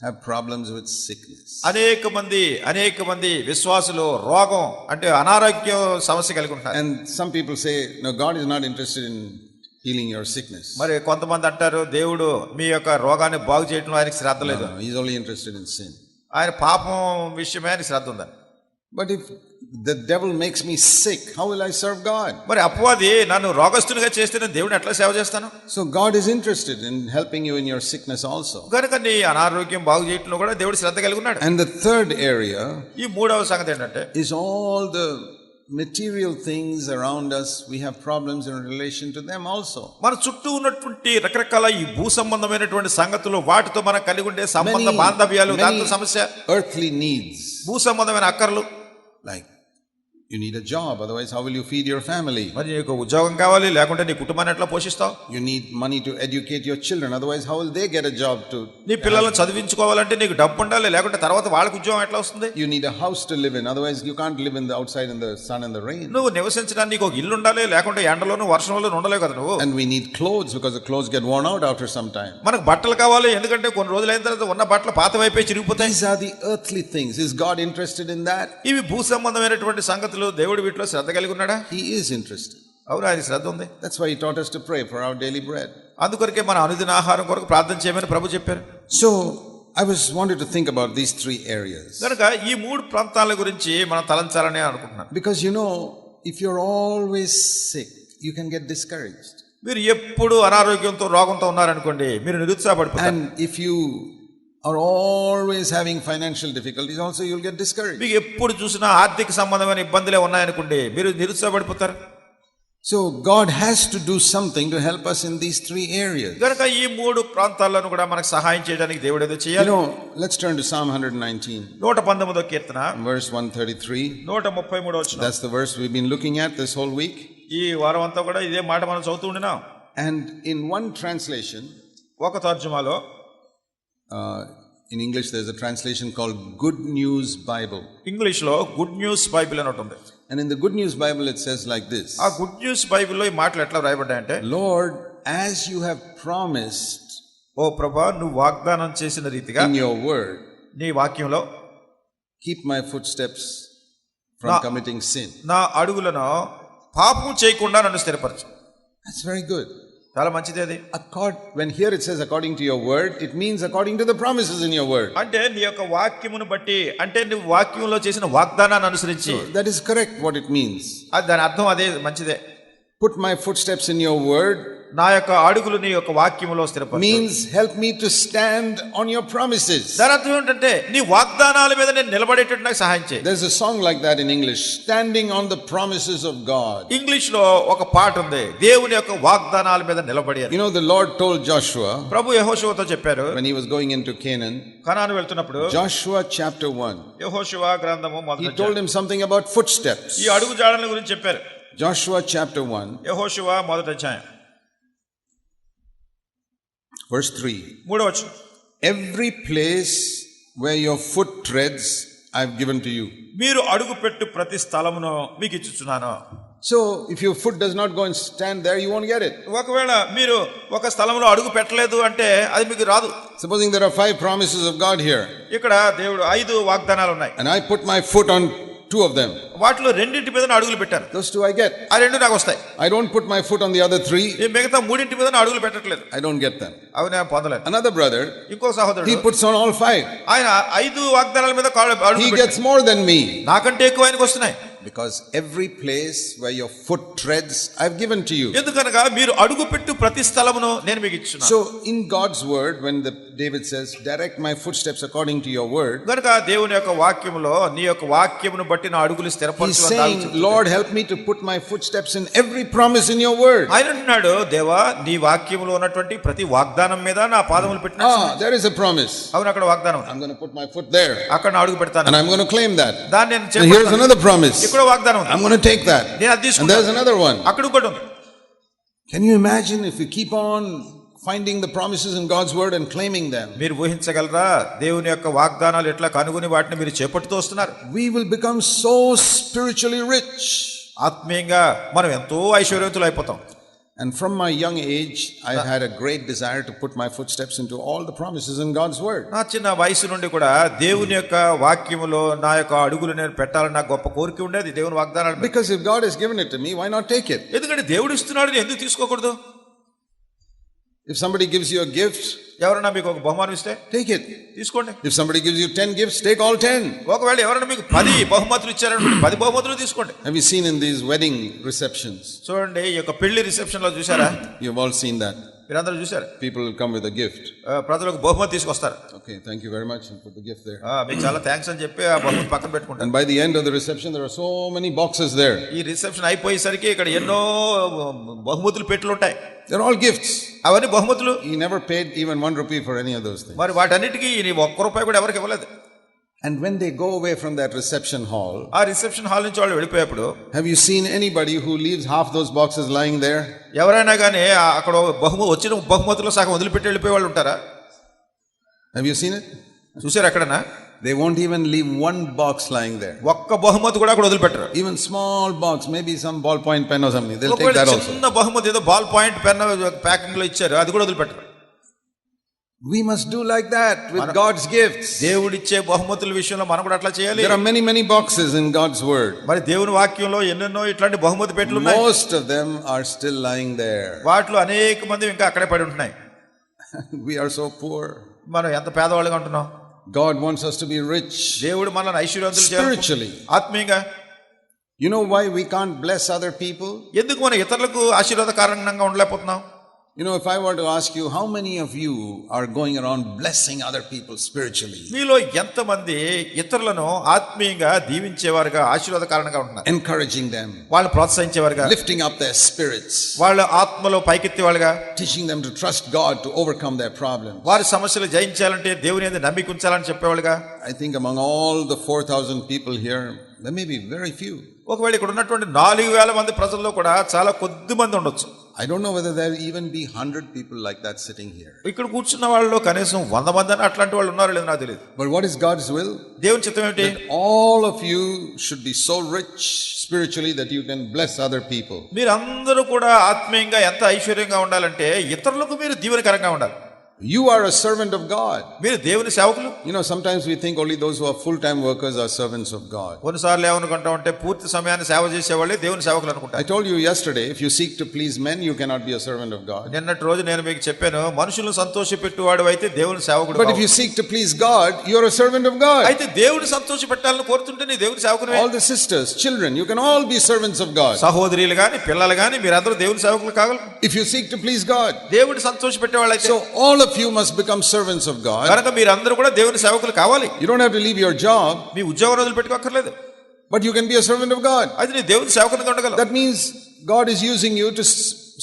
have problems with sickness. అనేక మంది విశ్వాసులు రోగం అంటే అనారోగ్య సమస్య కలిగి ఉంటారు. And some people say, no, God is not interested in healing your sickness. మరి కొంతమంది అంటారు, దేవుడు మీ యొక్క రోగాన్ని బాగు చేయడంలో ఆయనకి శ్రద్ధ లేదు. No, he's only interested in sin. ఆయన పాపం విషయమే ఆయనకి శ్రద్ధ ఉందని. But if the devil makes me sick, how will I serve God? మరి అపవాది నన్ను రోగస్తునిగా చేస్తే నేను దేవుడిని ఎట్లా సేవ చేస్తాను? So God is interested in helping you in your sickness also. కనుక నీ అనారోగ్యం బాగు చేయడంలో కూడా దేవుడు శ్రద్ధ కలిగి ఉన్నాడు. And the third area, ఈ మూడవ సంగతి ఏంటంటే, is all the material things around us. We have problems in relation to them also. మన చుట్టూ ఉన్నటువంటి రకరకాల ఈ భూ సంబంధమైనటువంటి సంగతులు, వాటితో మనం కలిగి ఉండే సంబంధ బాంధవ్యాలు, దాంతో సమస్య. Earthly needs, భూ సంబంధమైన అక్కర్లు, like You need a job, otherwise how will you feed your family? మరి నీకు ఉద్యోగం కావాలి, లేకుంటే నీ కుటుంబాన్ని ఎట్లా పోషిస్తావు? You need money to educate your children, otherwise how will they get a job to? నీ పిల్లలను చదివించుకోవాలంటే నీకు డబ్బు ఉండాలి, లేకుంటే తర్వాత వాళ్ళకి ఉద్యోగం ఎట్లా వస్తుంది? You need a house to live in, otherwise you can't live in the outside in the sun and the rain. నువ్వు నివసించడానికి ఒక ఇల్లు ఉండాలి, లేకుంటే ఎండలోను వర్షంలోను ఉండలేవు కదా నువ్వు. And we need clothes because the clothes get worn out after some time. మనకు బట్టలు కావాలి, ఎందుకంటే కొన్ని రోజులు అయిన తర్వాత ఉన్న బట్టలు పాతవైపోయి చిరిగిపోతాయి. These are the earthly things. Is God interested in that? ఇవి భూ సంబంధమైనటువంటి సంగతులు. దేవుడు వీటిలో శ్రద్ధ కలిగి ఉన్నాడా? He is interested. అవును, ఆయన శ్రద్ధ ఉంది. That's why he taught us to pray for our daily bread. అందుకొరకే మన అనుదిన ఆహారం కొరకు ప్రార్థన చేయమని ప్రభు చెప్పారు. So I wanted to think about these three areas. కనుక ఈ మూడు ప్రాంతాల గురించి మనం తలంచాలని అనుకుంటున్నాను. Because if you're always sick, you can get discouraged. మీరు ఎప్పుడు అనారోగ్యంతో రోగంతో ఉన్నారనుకోండి, మీరు నిరుత్సాహపడిపోతారు. And if you are always having financial difficulties, also you'll get discouraged. మీకు ఎప్పుడు చూసినా ఆర్థిక సంబంధమైన ఇబ్బందులే ఉన్నాయనుకోండి, మీరు నిరుత్సాహపడిపోతారు. So God has to do something to help us in these three areas. కనుక ఈ మూడు ప్రాంతాలను కూడా మనకు సహాయం చేయడానికి దేవుడు ఏదో చేయాలి. Let's turn to Psalm 119. 119వ Keerthana verse 133. 133వ వచనం. That's the verse we've been looking at this whole week. ఈ వారం అంతా కూడా ఇదే మాట మనం చదువుతూ ఉండినాం. And in one translation, ఒక తర్జుమాలో, in English there's a translation called Good News Bible. English లో గుడ్ న్యూస్ బైబిల్ అని ఉంటుంది. And in the Good News Bible it says like this. ఆ గుడ్ న్యూస్ బైబిల్లో ఈ మాటలు ఎట్లా రాయబడ్డాయంటే, Lord, as you have promised, ఓ ప్రభువా, నువ్వు వాగ్దానం చేసిన రీతిగా in your word, నీ వాక్యంలో, keep my footsteps from committing sin. నా అడుగులను పాపం చేయకుండా నన్ను స్థిరపరచు. That's very good. చాలా మంచిది అది. When here it says according to your word, it means according to the promises in your word. అంటే నీ యొక్క వాక్యమును బట్టి, అంటే నువ్వు వాక్యంలో చేసిన వాగ్దానాన్ని అనుసరించి. That is correct what it means. దాని అర్థం అదే, మంచిదే. Put my footsteps in your word నా యొక్క అడుగులు నీ యొక్క వాక్యములో స్థిరపరచు. means help me to stand on your promises. దాని అర్థం ఏంటంటే నీ వాగ్దానాల మీద నేను నిలబడేటట్టు నాకు సహాయం చేయి. There's a song like that in English, standing on the promises of God. English లో ఒక పాట ఉంది, దేవుని యొక్క వాగ్దానాల మీద నిలబడి. The Lord told Joshua, ప్రభు యెహోషువతో చెప్పారు, when he was going into Canaan, కనాను వెళ్తున్నప్పుడు, Joshua chapter 1, యెహోషువ గ్రంథము he told him something about footsteps. ఈ అడుగు జాడల గురించి చెప్పారు. Joshua chapter 1, యెహోషువ మొదటి అధ్యాయం verse 3. మూడవ వచనం. Every place where your foot treads, I've given to you. మీరు అడుగు పెట్టు ప్రతి స్థలమును మీకు ఇచ్చుచున్నాను. So if your foot does not go and stand there, you won't get it. ఒకవేళ మీరు ఒక స్థలంలో అడుగు పెట్టలేదు అంటే అది మీకు రాదు. Supposing there are 5 promises of God here, ఇక్కడ దేవుడు 5 వాగ్దానాలు ఉన్నాయి, and I put my foot on 2 of them. వాటిలో రెండింటి మీద అడుగులు పెట్టాను. Those 2 I get. ఆ రెండు నాకు వస్తాయి. I don't put my foot on the other 3. ఈ మిగతా మూడింటి మీద అడుగులు పెట్టట్లేదు. I don't get them. అవి నేను పొందలేదు. Another brother, ఇంకో సహోదరుడు, he puts on all 5. ఆయన 5 వాగ్దానాల మీద He gets more than me. నాకంటే ఎక్కువ ఆయనకు వస్తున్నాయి. Because every place where your foot treads, I've given to you. ఎందుకనగా మీరు అడుగు పెట్టు ప్రతి స్థలమును నేను మీకు ఇచ్చున్నాను. So in God's word, when David says, direct my footsteps according to your word, గనుక దేవుని యొక్క వాక్యములో నీ యొక్క వాక్యమును బట్టి నా అడుగులు స్థిరపరచు. he's saying, Lord, help me to put my footsteps in every promise in your word. ఆయన అంటున్నాడు, దేవా నీ వాక్యములో ఉన్నటువంటి ప్రతి వాగ్దానం మీద నా పాదములు పెట్టినా. There is a promise. అవును, అక్కడ వాగ్దానం. I'm going to put my foot there. అక్కడ నా అడుగు పెడతాను. And I'm going to claim that. దాన్ని నేను And here's another promise. ఇక్కడ వాగ్దానం ఉంది. I'm going to take that. నేను అది తీసుకుంటాను. And there's another one. అక్కడ ఇంకోటి ఉంది. Can you imagine if we keep on finding the promises in God's word and claiming them? మీరు ఊహించగలరా దేవుని యొక్క వాగ్దానాలు ఎట్లా కనుగొని వాటిని మీరు చేపట్టుతూ వస్తున్నారు? We will become so spiritually rich. ఆత్మీయంగా మనం ఎంతో ఐశ్వర్యవంతులు అయిపోతాం. And from my young age, I've had a great desire to put my footsteps into all the promises in God's word. నా చిన్న వయసు నుండి కూడా దేవుని యొక్క వాక్యములో నా యొక్క అడుగులు నేను పెట్టాలని నాకు గొప్ప కోరిక ఉండేది, దేవుని వాగ్దానాలు. Because if God has given it to me, why not take it? ఎందుకంటే దేవుడు ఇస్తున్నాడు, ఎందుకు తీసుకోకూడదు? If somebody gives you a gift, ఎవరైనా మీకు ఒక బహుమానం ఇస్తే take it. తీసుకోండి. If somebody gives you 10 gifts, take all 10. ఒకవేళ ఎవరైనా మీకు 10 బహుమతులు ఇచ్చారనుకోండి, 10 బహుమతులు తీసుకోండి. Have you seen in these wedding receptions? చూడండి, ఈ యొక్క పెళ్లి రిసెప్షన్ లో చూసారా? You've all seen that. మీరందరూ చూసారు. People will come with a gift. ప్రజలకు బహుమతి తీసుకొస్తారు. Okay, thank you very much, and put the gift there. మీకు చాలా థ్యాంక్స్ అని చెప్పి ఆ బహుమతి పక్కన పెట్టుకుంటారు. And by the end of the reception, there are so many boxes there. ఈ రిసెప్షన్ అయిపోయేసరికి ఇక్కడ ఎన్నో బహుమతులు పెట్టులు ఉంటాయి. They're all gifts. అవన్నీ బహుమతులు. He never paid even 1 rupee for any of those things. మరి వాటన్నిటికీ నీ 1 రూపాయి కూడా ఎవరికి ఇవ్వలేదు. And when they go away from that reception hall, ఆ రిసెప్షన్ హాల్ నుంచి వాళ్ళు వెళ్ళిపోయేప్పుడు have you seen anybody who leaves half those boxes lying there? ఎవరైనా కానీ అక్కడ వచ్చిన బహుమతులు సగం వదిలిపెట్టి వెళ్ళిపోయే వాళ్ళు ఉంటారా? Have you seen it? చూసారు ఎక్కడన్నా? They won't even leave one box lying there. ఒక్క బహుమతి కూడా అక్కడ వదిలిపెట్టరు. Even small box, maybe some ballpoint pen or something, they'll take that also. చిన్న బహుమతి ఏదో బాల్ పాయింట్ పెన్ ప్యాకింగ్ లో ఇచ్చారు, అది కూడా వదిలిపెట్టరు. We must do like that with God's gifts. దేవుడిచ్చే బహుమతుల విషయంలో మనం కూడా అట్లా చేయాలి. There are many boxes in God's word. మరి దేవుని వాక్యంలో ఎన్నెన్నో ఇట్లాంటి బహుమతి పెట్టెలు ఉన్నాయి. Most of them are still lying there. వాటిలో అనేక మంది ఇంకా అక్కడే పడి ఉంటున్నాయి. We are so poor. మనం ఎంత పేదవాళ్ళుగా ఉంటున్నాం. God wants us to be rich. దేవుడు మనల్ని ఐశ్వర్యవంతులు చేయాలి spiritually. ఆత్మీయంగా. You know why we can't bless other people? ఎందుకు మనం ఇతరులకు ఆశీర్వాదకరంగా ఉండలేకపోతున్నాం? You know, if I were to ask you, how many of you are going around blessing other people spiritually? మీలో ఎంతమంది ఇతరులను ఆత్మీయంగా దీవించేవారుగా ఆశీర్వాదకరంగా ఉంటున్నారు? Encouraging them, వాళ్ళు ప్రోత్సహించేవారుగా, lifting up their spirits, వాళ్ళ ఆత్మలో పైకెత్తేవాళ్ళుగా, teaching them to trust God to overcome their problems. వారి సమస్యలు జయించాలంటే దేవుని యందు నమ్మిక ఉంచాలని చెప్పేవాళ్ళుగా. I think among all the 4,000 people here, there may be very few. ఒకవేళ ఇక్కడ ఉన్నటువంటి 4,000 మంది ప్రజల్లో కూడా చాలా కొద్ది మంది ఉండొచ్చు. I don't know whether there will even be 100 people like that sitting here. ఇక్కడ కూర్చున్న వాళ్ళలో కనీసం 100 మంది అని అట్లాంటి వాళ్ళు ఉన్నారో లేదో నాకు తెలియదు. But what is God's will? దేవుని చిత్తం ఏంటి? That all of you should be so rich spiritually that you can bless other people. మీరందరూ కూడా ఆత్మీయంగా ఎంత ఐశ్వర్యంగా ఉండాలంటే ఇతరులకు మీరు దీవెనకరంగా ఉండాలి. You are a servant of God. మీరు దేవుని సేవకులు. You know, sometimes we think only those who are full-time workers are servants of God. కొన్నిసార్లు ఏమనుకుంటామంటే పూర్తి సమయాన్ని సేవ చేసేవాళ్ళే దేవుని సేవకులు అనుకుంటారు. I told you yesterday, if you seek to please men, you cannot be a servant of God. నిన్నటి రోజు నేను మీకు చెప్పాను, మనుషులను సంతోషపెట్టువాడు అయితే దేవుని సేవకుడు. But if you seek to please God, you are a servant of God. అయితే దేవుని సంతోషపెట్టాలని కోరుతుంటే నీ దేవుని సేవకునివే. All the sisters, children, you can all be servants of God. సహోదరులు గాని పిల్లలు గాని మీరందరూ దేవుని సేవకులు కాగలరు. If you seek to please God, దేవుని సంతోషపెట్టేవాళ్ళైతే. So all of you must become servants of God. కనుక మీరందరూ కూడా దేవుని సేవకులు కావాలి. You don't have to leave your job. మీ ఉద్యోగం వదిలిపెట్టుకోక్కర్లేదు. But you can be a servant of God. అయితే నీ దేవుని సేవకునిగా ఉండగలవు. That means God is using you to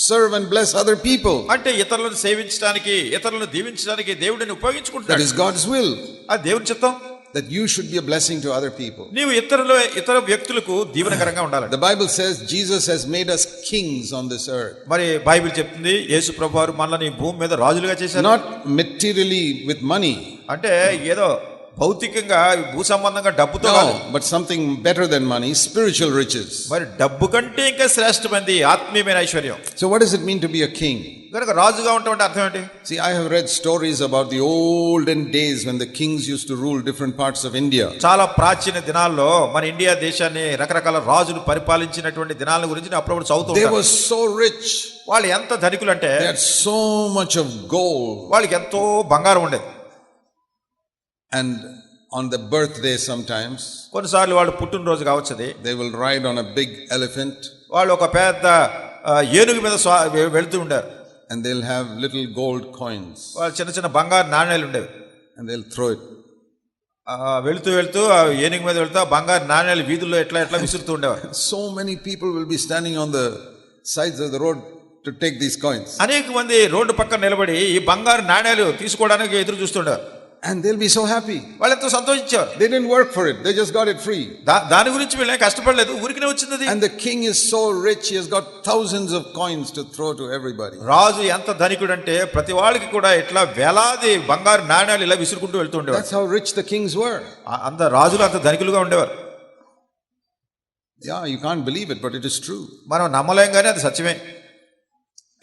serve and bless other people. అంటే ఇతరులను సేవించడానికి, ఇతరులను దీవించడానికి దేవుడిని ఉపయోగించుకుంటాడు. That is God's will. అది దేవుని చిత్తం. That you should be a blessing to other people. నీవు ఇతర వ్యక్తులకు దీవెనకరంగా ఉండాలి. The Bible says Jesus has made us kings on this earth. మరి బైబిల్ చెప్తుంది యేసు ప్రభువారు మనల్ని భూమి మీద రాజులుగా చేశారు. Not materially with money. అంటే ఏదో భౌతికంగా భూ సంబంధంగా డబ్బుతో కాదు. But something better than money, spiritual riches. మరి డబ్బు కంటే ఇంకా శ్రేష్టమైనది ఆత్మీయమైన ఐశ్వర్యం. So what does it mean to be a king? కనుక రాజుగా ఉండటం అంటే అర్థం ఏంటి? See, I have read stories about the olden days when the kings used to rule different parts of India. చాలా ప్రాచీన దినాల్లో మన ఇండియా దేశాన్ని రకరకాల రాజులు పరిపాలించినటువంటి దినాల గురించి నేను అప్పుడప్పుడు చదువుతూ ఉంటాను. They were so rich. వాళ్ళు ఎంత ధనికులు అంటే they had so much of gold. వాళ్ళకి ఎంతో బంగారం ఉండేది. And on the birthday sometimes కొన్నిసార్లు వాళ్ళు పుట్టినరోజు కావచ్చది, they will ride on a big elephant. వాళ్ళు ఒక పెద్ద ఏనుగు మీద వెళ్తూ ఉంటారు. And they'll have little gold coins. వాళ్ళు చిన్న చిన్న బంగారు నాణేలు ఉండేవి. And they'll throw it. వెళ్తూ ఏనుగు మీద వెళ్తూ బంగారు నాణేలు వీధుల్లో ఎట్లా విసురుతూ ఉండేవారు. So many people will be standing on the sides of the road to take these coins. అనేక మంది రోడ్డు పక్కన నిలబడి ఈ బంగారు నాణేలు తీసుకోవడానికి ఎదురు చూస్తుంటారు. And they'll be so happy. వాళ్ళు ఎంతో సంతోషించారు. They didn't work for it, they just got it free. దాని గురించి వీళ్ళే కష్టపడలేదు, ఊరికనే వచ్చింది. And the king is so rich, he has got thousands of coins to throw to everybody. రాజు ఎంత ధనికుడు అంటే ప్రతి వాళ్ళకి కూడా ఇట్లా వేలాది బంగారు నాణేలు ఇలా విసురుకుంటూ వెళ్తూ ఉండేవారు. That's how rich the kings were. అంత రాజులు అంత ధనికులుగా ఉండేవారు. Yeah, you can't believe it, but it is true. మనం నమ్మలేం కానీ అది సత్యమే.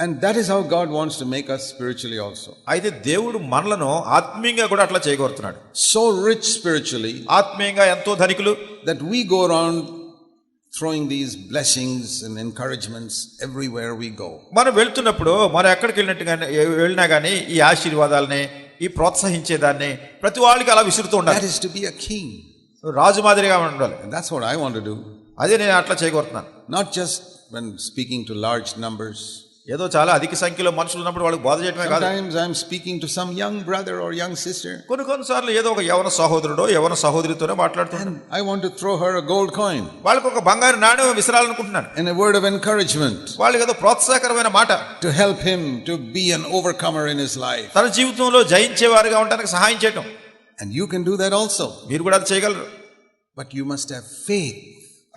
And that is how God wants to make us spiritually also. అయితే దేవుడు మనలను ఆత్మీయంగా కూడా అట్లా చేయగోరుతున్నాడు. So rich spiritually, ఆత్మీయంగా ఎంతో ధనికులు, that we go around throwing these blessings and encouragements everywhere we go. మనం వెళ్తున్నప్పుడు మనం ఎక్కడికి వెళ్ళినా కానీ ఈ ఆశీర్వాదాలని, ఈ ప్రోత్సహించేదాన్ని ప్రతి వాళ్ళకి అలా విసురుతూ ఉండాలి. That is to be a king. రాజు మాదిరిగా ఉండాలి. And that's what I want to do. అదే నేను అట్లా చేయగోరుతున్నాను. Not just when speaking to large numbers. ఏదో చాలా అధిక సంఖ్యలో మనుషులు ఉన్నప్పుడు వాళ్ళకి బోధ చేయడమే కాదు. Sometimes I am speaking to some young brother or young sister. కొన్నిసార్లు ఏదో ఒక యవన సహోదరుడో యవన సహోదరితోనే మాట్లాడుతున్నాను. I want to throw her a gold coin. వాళ్ళకి ఒక బంగారు నాణెం విసరాలనుకుంటున్నాను. And a word of encouragement. వాళ్ళకి ఏదో ప్రోత్సాహకరమైన మాట. To help him to be an overcomer in his life. తన జీవితంలో జయించేవారుగా ఉండడానికి సహాయం చేయటం. And you can do that also. మీరు కూడా అది చేయగలరు. But you must have faith.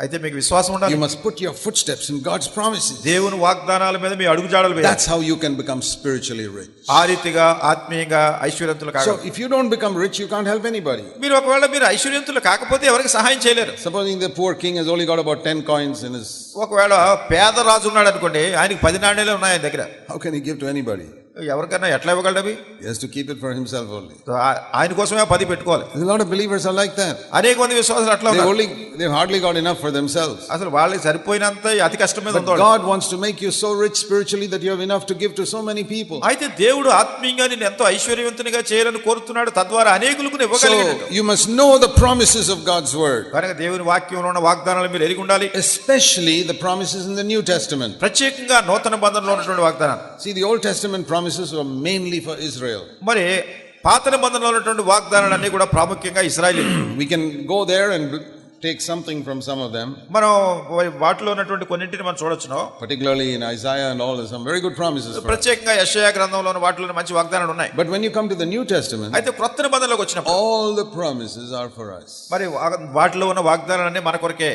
అయితే మీకు విశ్వాసం ఉండాలి. You must put your footsteps in God's promises. దేవుని వాగ్దానాల మీద మీ అడుగుజాడలు వేయాలి. That's how you can become spiritually rich. ఆ రీతిగా ఆత్మీయంగా ఐశ్వర్యవంతులు కాగలరు. So if you don't become rich, you can't help anybody. మీరు ఒకవేళ మీరు ఐశ్వర్యవంతులు కాకపోతే ఎవరికి సహాయం చేయలేరు. Supposing the poor king has only got about 10 coins in his. ఒకవేళ పేద రాజు ఉన్నాడు అనుకోండి, ఆయనకి 10 నాణేలే ఉన్నాయి ఆయన దగ్గర. How can he give to anybody? ఎవరికైనా ఎట్లా ఇవ్వగలడు అవి? He has to keep it for himself only. ఆయన కోసమే 10 పెట్టుకోవాలి. There's a lot of believers are like that. అనేక మంది విశ్వాసులు అట్లా ఉన్నారు. They've hardly got enough for themselves. అసలు వాళ్ళకి సరిపోయినంత అతి కష్టం మీద ఉంది. God wants to make you so rich spiritually that you have enough to give to so many people. అయితే దేవుడు ఆత్మీయంగా నిన్ను ఎంతో ఐశ్వర్యవంతునిగా చేయాలని కోరుతున్నాడు, తద్వారా అనేకులకు ఇవ్వగలిగాడు. So you must know the promises of God's word. కనుక దేవుని వాక్యంలో ఉన్న వాగ్దానాలు మీరు ఎరిగి ఉండాలి. Especially the promises in the New Testament. ప్రత్యేకంగా నూతన బంధంలో ఉన్నటువంటి వాగ్దానాలు. See, the Old Testament promises were mainly for Israel. మరి పాత నిబంధనలో ఉన్నటువంటి వాగ్దానాలన్నీ కూడా ప్రాముఖ్యంగా ఇశ్రాయేలీయులు. We can go there and take something from some of them. మనం వాటిలో ఉన్నటువంటి కొన్నింటిని మనం చూడొచ్చును. Particularly in Isaiah and all, there's some very good promises. ప్రత్యేకంగా యెషయా గ్రంథంలో ఉన్న వాటిలో మంచి వాగ్దానాలు ఉన్నాయి. But when you come to the New Testament, అయితే క్రొత్త నిబంధనలోకి వచ్చినప్పుడు all the promises are for us. మరి వాటిలో ఉన్న వాగ్దానాలన్నీ మన కొరకే.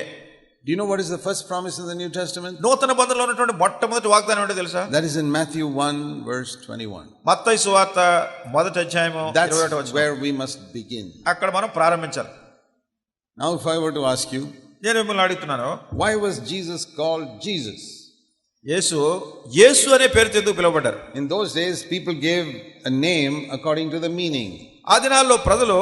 Do you know what is the first promise in the New Testament? నూతన బంధంలో ఉన్నటువంటి మొట్టమొదటి వాగ్దానం ఏంటో తెలుసా? That is in Matthew 1 verse 21. మత్తయి సువార్త మొదటి అధ్యాయము 21వ వచనం. Where we must begin. అక్కడ మనం ప్రారంభించాలి. Now if I were to ask you, నేను మిమ్మల్ని అడుగుతున్నాను, why was Jesus called Jesus? యేసు అనే పేరుతో ఎందుకు పిలువబడ్డారు? In those days people gave a name according to the meaning. ఆ దినాల్లో ప్రజలు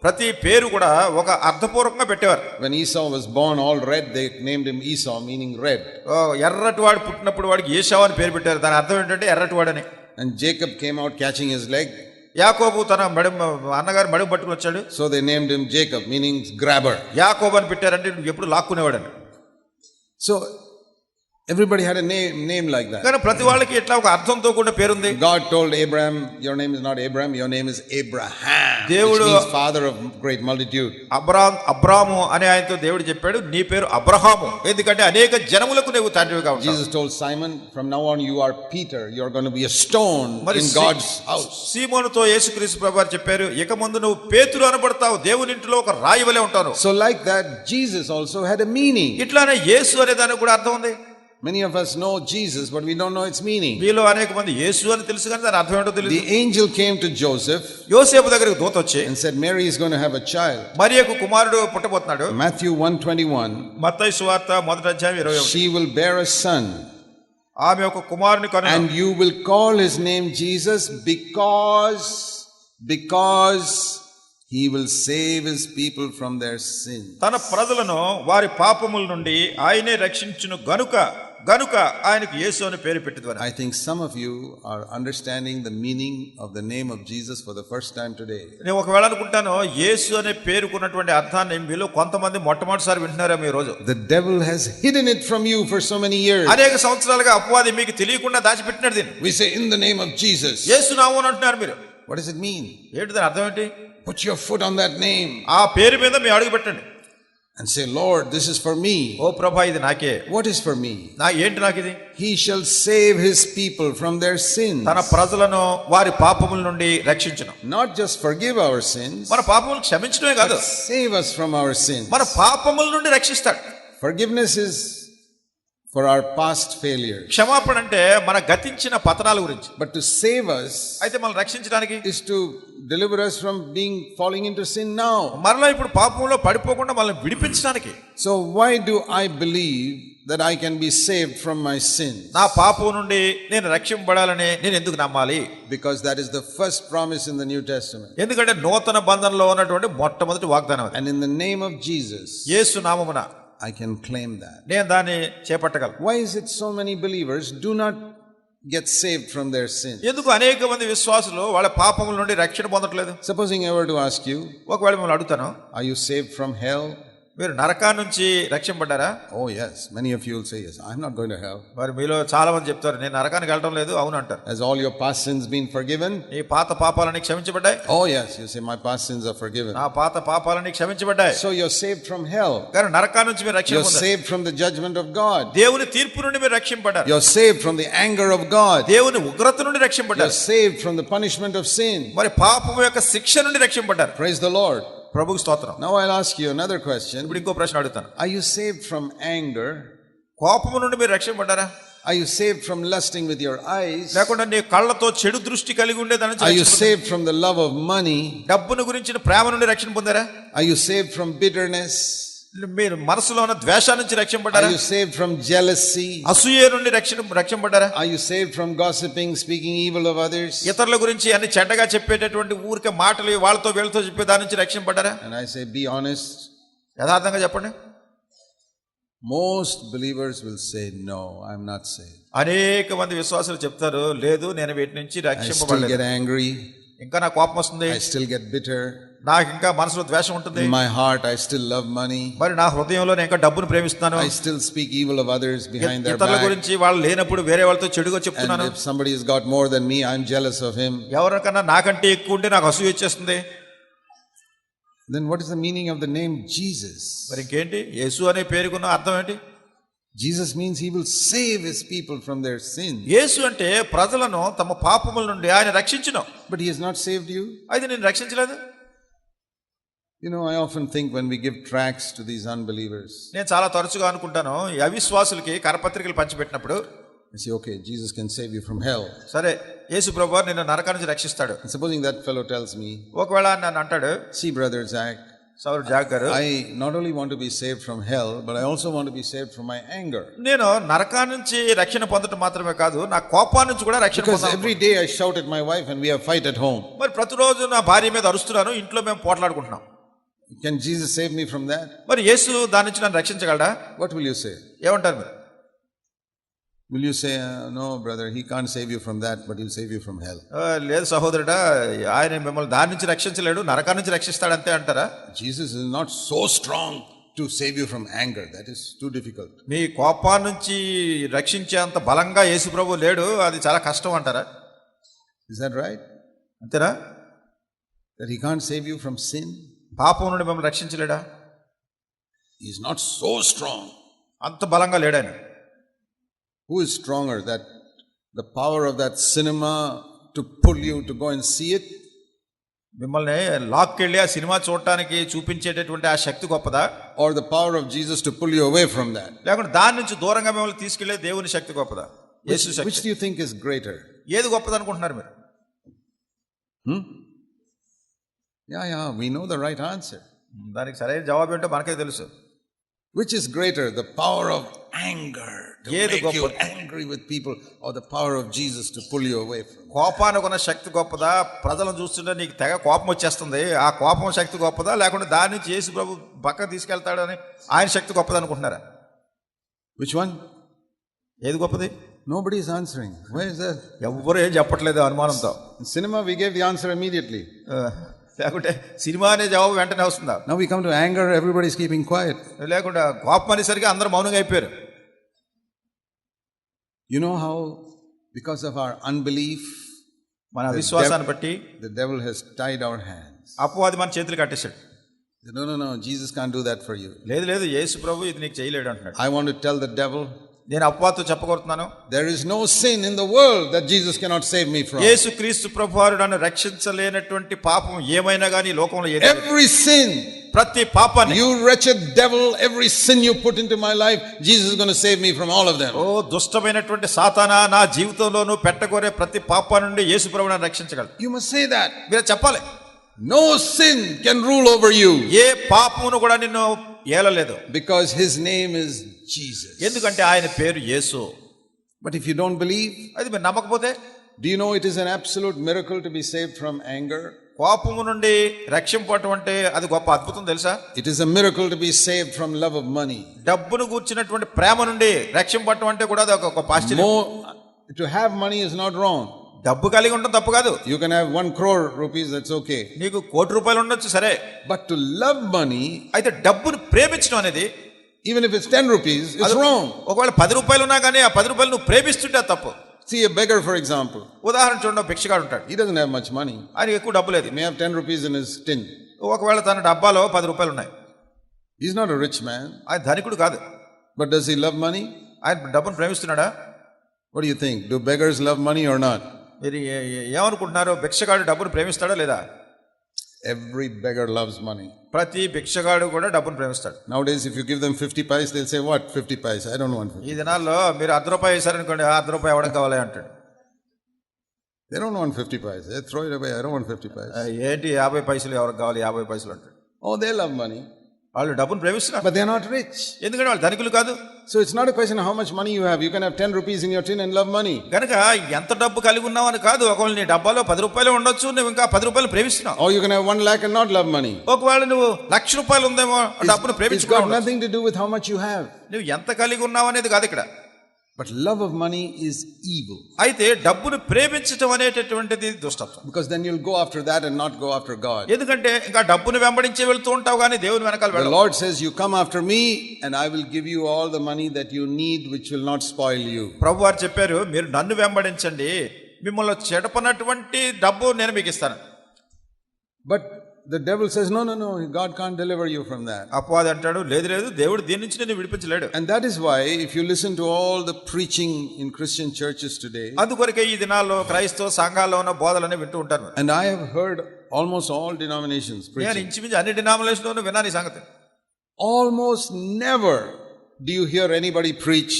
ప్రతి పేరు కూడా ఒక అర్థపూర్వకంగా పెట్టేవారు. When Esau was born all red, they named him Esau, meaning red. ఎర్రటివాడు పుట్టినప్పుడు వాడికి ఏశావు అని పేరు పెట్టారు. దాని అర్థం ఏంటంటే ఎర్రటివాడని. And Jacob came out catching his leg. యాకోబు తన అన్నగారు మడుగు పట్టుకుని వచ్చాడు. So they named him Jacob, meaning grabber. యాకోబు అని పెట్టారంటే ఎప్పుడు లాక్కునేవాడని. So everybody had a name like that. కానీ ప్రతి వాళ్ళకి ఇట్లా ఒక అర్థంతో కూడిన పేరుంది. God told Abraham, your name is not Abraham, your name is Abraham. దేవుడు which means father of great multitude. అబ్రాము అనే ఆయనతో దేవుడు చెప్పాడు, నీ పేరు అబ్రహాము, ఎందుకంటే అనేక జనములకు నీవు తండ్రివిగా ఉంటావు. Jesus told Simon, from now on you are Peter, you are going to be a stone in God's house. సీమోనుతో యేసుక్రీస్తు ప్రభువారు చెప్పారు, ఇక ముందు నువ్వు పేతురు అనబడతావు, దేవుని ఇంటిలో ఒక రాయి వలె ఉంటావు. So like that Jesus also had a meaning. ఇట్లానే యేసు అనే దానికి కూడా అర్థం ఉంది. Many of us know Jesus, but we don't know its meaning. మీలో అనేక మంది యేసు అని తెలుసు కానీ దాని అర్థం ఏంటో తెలియదు. The angel came to Joseph, యోసేపు దగ్గరికి దూత వచ్చి and said, Mary is going to have a child. మరియకు కుమారుడు పుట్టబోతున్నాడు. Matthew 1:21. మత్తయి సువార్త మొదటి అధ్యాయం 21. She will bear a son. ఆమె ఒక కుమారుని కనును. And you will call his name Jesus because he will save his people from their sins. తన ప్రజలను వారి పాపముల నుండి ఆయనే రక్షించును గనుక ఆయనకు యేసు అని పేరు పెట్టింది. I think some of you are understanding the meaning of the name of Jesus for the first time today. నేను ఒకవేళ అనుకుంటాను యేసు అనే పేరుకున్నటువంటి అర్థాన్ని మీలో కొంతమంది మొట్టమొదటిసారి వింటున్నారేమో ఈ రోజు. The devil has hidden it from you for so many years. అనేక సంవత్సరాలుగా అపవాది మీకు తెలియకుండా దాచిపెట్టినాడు దీన్ని. We say in the name of Jesus. యేసు నామమున అంటున్నారు మీరు. What does it mean? ఏంటి దాని అర్థం ఏంటి? Put your foot on that name. ఆ పేరు మీద మీ అడుగు పెట్టండి. And say, Lord, this is for me. ఓ ప్రభా ఇది నాకే. What is for me? ఏంటి నాకు ఇది? He shall save his people from their sins. తన ప్రజలను వారి పాపముల నుండి రక్షించును. Not just forgive our sins. మన పాపములను క్షమించడమే కాదు, save us from our sins. మన పాపముల నుండి రక్షిస్తాడు. Forgiveness is for our past failures. క్షమాపణ అంటే మన గతించిన పతనాల గురించి. But to save us, అయితే మనం రక్షించడానికి, is to deliver us from falling into sin now. మరలా ఇప్పుడు పాపంలో పడిపోకుండా మనల్ని విడిపించడానికి. So why do I believe that I can be saved from my sin? నా పాపం నుండి నేను రక్షింపబడాలని నేను ఎందుకు నమ్మాలి? Because that is the first promise in the New Testament. ఎందుకంటే నూతన బంధంలో ఉన్నటువంటి మొట్టమొదటి వాగ్దానం. And in the name of Jesus, యేసు నామమున I can claim that. నేను దాన్ని చేపట్టగలను. Why is it so many believers do not get saved from their sins? ఎందుకు అనేక మంది విశ్వాసులు వాళ్ళ పాపముల నుండి రక్షణ పొందట్లేదు? Supposing I were to ask you, ఒకవేళ మిమ్మల్ని అడుగుతాను, are you saved from hell? మీరు నరకా నుంచి రక్షింపడ్డారా? Oh yes, many of you will say yes. I'm not going to hell. మరి మీలో చాలా మంది చెప్తారు నేను నరకానికి వెళ్ళడం లేదు. అవును అంటారు. Has all your past sins been forgiven? ఈ పాత పాపాలని క్షమించబడ్డాయి. Oh yes, you say my past sins are forgiven. నా పాత పాపాలని క్షమించబడ్డాయి. So you're saved from hell. కానీ నరకా నుంచి మీరు రక్షణ You're పొందారు. saved from the judgment of God. దేవుని తీర్పు నుండి మీరు రక్షింపడ్డారు. You're saved from the anger of God. దేవుని ఉగ్రత నుండి You're రక్షింపడ్డారు. saved from the punishment of sin. మరి పాపం యొక్క శిక్ష నుండి రక్షింపడ్డారు. Praise the Lord. ప్రభువుకి స్తోత్రం. Now I'll ask you another question. ఇప్పుడు ఇంకో ప్రశ్న అడుగుతాను. Are you saved from anger? కోపము నుండి మీరు రక్షింపడ్డారా? Are you saved from lusting with your eyes? లేకుండా నీ కళ్ళతో చెడు దృష్టి కలిగి ఉండేదాని Are you saved from the love of money? డబ్బును గురించిన ప్రేమ నుండి రక్షణ పొందారా? Are you saved from bitterness? మీరు మనసులో ఉన్న ద్వేషాల నుంచి రక్షింపడ్డారా? Are you saved from jealousy? అసూయ నుండి రక్షింపడ్డారా? Are you saved from gossiping, speaking evil of others? ఇతరుల గురించి అన్ని చెడ్డగా చెప్పేటటువంటి ఊరికే మాటలు వాళ్ళతో వీళ్ళతో చెప్పే దాని నుంచి రక్షింపడ్డారా? And I say, be honest. యథార్థంగా చెప్పండి. Most believers will say, no, I'm not saved. అనేక మంది విశ్వాసులు చెప్తారు లేదు నేను వీటి నుంచి I still రక్షింపబడలేదు. get angry. ఇంకా నా కోపం వస్తుంది. I still get bitter. నాకు ఇంకా మనసులో ద్వేషం ఉంటుంది. In my heart, I still love money. మరి నా హృదయంలో నేను ఇంకా డబ్బును ప్రేమిస్తున్నాను. I still speak evil of others behind their ఇతరుల back. గురించి వాళ్ళు లేనప్పుడు వేరే వాళ్ళతో చెడుగా And చెప్తున్నాను. if somebody has got more than me, I'm jealous of him. ఎవరికన్నా నాకంటే ఎక్కువ ఉంటే నాకు అసూయ వచ్చేస్తుంది. Then what is the meaning of the name Jesus? మరి ఇంకేంటి యేసు అనే పేరుకున్న అర్థం ఏంటి? Jesus means he will save his people from their sins. యేసు అంటే ప్రజలను తమ పాపముల నుండి ఆయన రక్షించును. But he has not saved you. అయితే నేను రక్షించలేదు. You know, I often think when we give tracts to these unbelievers, నేను చాలా తరచుగా అనుకుంటాను ఈ అవిశ్వాసులకి కరపత్రికలు పంచిపెట్టినప్పుడు I say, okay, Jesus can save you from hell. సరే యేసు ప్రభువు నిన్ను నరకా నుంచి రక్షిస్తాడు. And supposing that fellow tells me, ఒకవేళ నన్ను అంటాడు, see brother Zach, సౌరు జాక్ గారు, I not only want to be saved from hell, but I also want to be saved from my anger. నేను నరకా నుంచి రక్షణ పొందడం మాత్రమే కాదు నా కోపం నుంచి కూడా రక్షణ Because పొందాలి. every day I shout at my wife and we have fight at home. మరి ప్రతిరోజు నా భార్య మీద అరుస్తున్నాను, ఇంట్లో మేము పోట్లాడుకుంటున్నాం. Can Jesus save me from that? మరి యేసు దాని నుంచి నన్ను రక్షించగలడా? What will you say? ఏమంటారు మీరు? Will you say, no brother, he can't save you from that, but he'll save you from hell? లేదు సహోదరుడా, ఆయన మిమ్మల్ని దాని నుంచి రక్షించలేడు, నరకా నుంచి రక్షిస్తాడు అంతే అంటారా? Jesus is not so strong to save you from anger. That is too difficult. మీ కోపాన్ని నుంచి రక్షించేంత బలంగా యేసు ప్రభువు లేడు, అది చాలా కష్టం అంటారా? Is that right? అంతేనా? That he can't save you from sin? పాపం నుండి మిమ్మల్ని రక్షించలేడా? He is not so strong. అంత బలంగా లేడు ఆయన. Who is stronger? That the power of that cinema to pull you to go and see it? మిమ్మల్ని లాక్కెళ్ళి ఆ సినిమా చూడటానికి చూపించేటటువంటి ఆ శక్తి గొప్పదా? Or the power of Jesus to pull you away from that? లేకుంటే దాని నుంచి దూరంగా మిమ్మల్ని తీసుకెళ్లే దేవుని శక్తి గొప్పదా? యేసు Which Shakti. do you think is greater? ఏది గొప్పది అనుకుంటున్నారు మీరు? Yeah, we know the right answer. దానికి సరైన జవాబు ఏంటో మనకే తెలుసు. Which is greater, the power of anger to ఏది make you గొప్పది? angry with people, or the power of Jesus to pull you away from them? కోపానికి ఉన్న శక్తి గొప్పదా? ప్రజలను చూస్తుంటే నీకు తెగ కోపం వచ్చేస్తుంది, ఆ కోపం శక్తి గొప్పదా? లేకుంటే దాని నుంచి యేసు ప్రభు పక్క తీసుకెళ్తాడని ఆయన శక్తి గొప్పది అనుకుంటున్నారా? Which one? ఏది గొప్పది? Nobody is answering. Where is that? ఎవ్వరు ఏం చెప్పట్లేదు అనుమానంతో. In cinema, we gave the answer immediately. లేకుంటే సినిమా అనే జవాబు వెంటనే వస్తుందా? Now we come to anger, everybody is keeping quiet. లేకుండా కోపం అనేసరికి అందరూ మౌనంగా అయిపోయారు. You know how, because of our unbelief, మన అవిశ్వాసాన్ని బట్టి the devil has tied our hands. అపవాది మన చేతులు కట్టేశాడు. No, Jesus can't do that for you. లేదు యేసు ప్రభు ఇది నీకు చేయలేడు అంటున్నాడు. I want to tell the devil, నేను అపవాదితో చెప్పగలుగుతున్నాను, there is no sin in the world that Jesus cannot save me from. యేసు క్రీస్తు ప్రభువారు నన్ను రక్షించలేనటువంటి పాపం ఏమైనా కానీ లోకంలో ఏది? Every sin, ప్రతి పాపాన్ని, you wretched devil, every sin you put into my life, Jesus is going to save me from all of them. ఓ దుష్టమైనటువంటి సాతానా, నా జీవితంలో పెట్టగోరే ప్రతి పాపం నుండి యేసు ప్రభువు నన్ను రక్షించగలడు. You must say that. మీరు చెప్పాలి. No sin can rule over you. ఏ పాపమును కూడా నిన్ను ఏలలేదు. Because his name is Jesus. ఎందుకంటే ఆయన పేరు యేసు. But if you don't believe, అది మీరు నమ్మకపోతే, do you know it is an absolute miracle to be saved from anger? కోపము నుండి రక్షింపటం అంటే అది గొప్ప అద్భుతం తెలుసా? It is a miracle to be saved from love of money. డబ్బును గూర్చినటువంటి ప్రేమ నుండి రక్షింపటం అంటే కూడా అది ఒక ఆశ్చర్యం. To have money is not wrong. డబ్బు కలిగి ఉండడం తప్పు కాదు. You can have 1 crore rupees, that's okay. నీకు ₹1,00,00,000 ఉండొచ్చు సరే. But to love money, అయితే డబ్బును ప్రేమించడం అనేది, even if it's 10 rupees, it's wrong. ఒకవేళ ₹10 ఉన్నా కానీ ఆ ₹10 నువ్వు ప్రేమిస్తుంటే అది తప్పు. See a beggar, for example. ఉదాహరణ చూడండి, భిక్షగాడు ఉంటాడు. He doesn't have much money. ఆయనకి ఎక్కువ డబ్బు లేదు. He may have 10 rupees in his tin. ఒకవేళ తన డబ్బాలో ₹10 ఉన్నాయి. He's not a rich man. ఆయన ధనికుడు కాదు. But does he love money? ఆయన డబ్బును ప్రేమిస్తున్నాడా? What do you think? Do beggars love money or not? మీరు ఏమనుకుంటున్నారు? భిక్షగాడు డబ్బును ప్రేమిస్తాడా లేదా? Every beggar loves money. ప్రతి భిక్షగాడు కూడా డబ్బును ప్రేమిస్తాడు. Nowadays, if you give them 50 paise, they'll say, what? 50 paise? I don't want 50. ఈ దినాల్లో మీరు ₹1 వేశారనుకోండి, ₹1 ఎవడం కావాలి అంటాడు. They don't want 50 paise. They throw it away. I don't want 50 paise. ఏంటి 50 పైసలు ఎవరికి కావాలి? 50 పైసలు అంటాడు. Oh, they love money. వాళ్ళు డబ్బును ప్రేమిస్తున్నారు. But they're not rich. ఎందుకంటే వాళ్ళు ధనికులు కాదు. So it's not a question of how much money you have. You can have 10 rupees in your tin and love money. కనుక ఎంత డబ్బు కలిగి ఉన్నావు అని కాదు. ఒకవేళ నీ డబ్బాలో ₹10 ఉండొచ్చు, నువ్వు ఇంకా ₹10 ప్రేమిస్తున్నావు. Or you can have 1 lakh and not love money. ఒకవేళ నువ్వు ₹1,00,000 ఉందేమో, డబ్బును It's ప్రేమించుకోవడం got nothing to do with how much you have. నువ్వు ఎంత కలిగి ఉన్నావు అనేది కాదు ఇక్కడ. But love of money is evil. అయితే డబ్బును ప్రేమించడం అనేటటువంటిది దుష్టత్వం. Because then you'll go after that and not go after God. ఎందుకంటే ఇంకా డబ్బును వెంబడించే వెళ్తూ ఉంటావు కానీ దేవుని వెనకాల The వెళ్ళవు. Lord says, you come after me and I will give you all the money that you need, which will not spoil you. ప్రభువారు చెప్పారు, మీరు నన్ను వెంబడించండి, మిమ్మల్ని చెడపనటువంటి డబ్బు నేను మీకు ఇస్తాను. But the devil says, no, God can't deliver you from that. అపవాది అంటాడు, లేదు లేదు, దేవుడు దీని నుంచి నేను విడిపించలేడు. And that is why if you listen to all the preaching in Christian churches today, అందుకొరకే ఈ దినాల్లో క్రైస్తవ సంఘాల్లో ఉన్న బోధలని వింటూ ఉంటారు. and I have heard almost all denominations నేను preaching, ఇంచుమించు అన్ని డినామినేషన్లోనూ విన్నాను ఈ సంగతి. almost never do you hear anybody preach,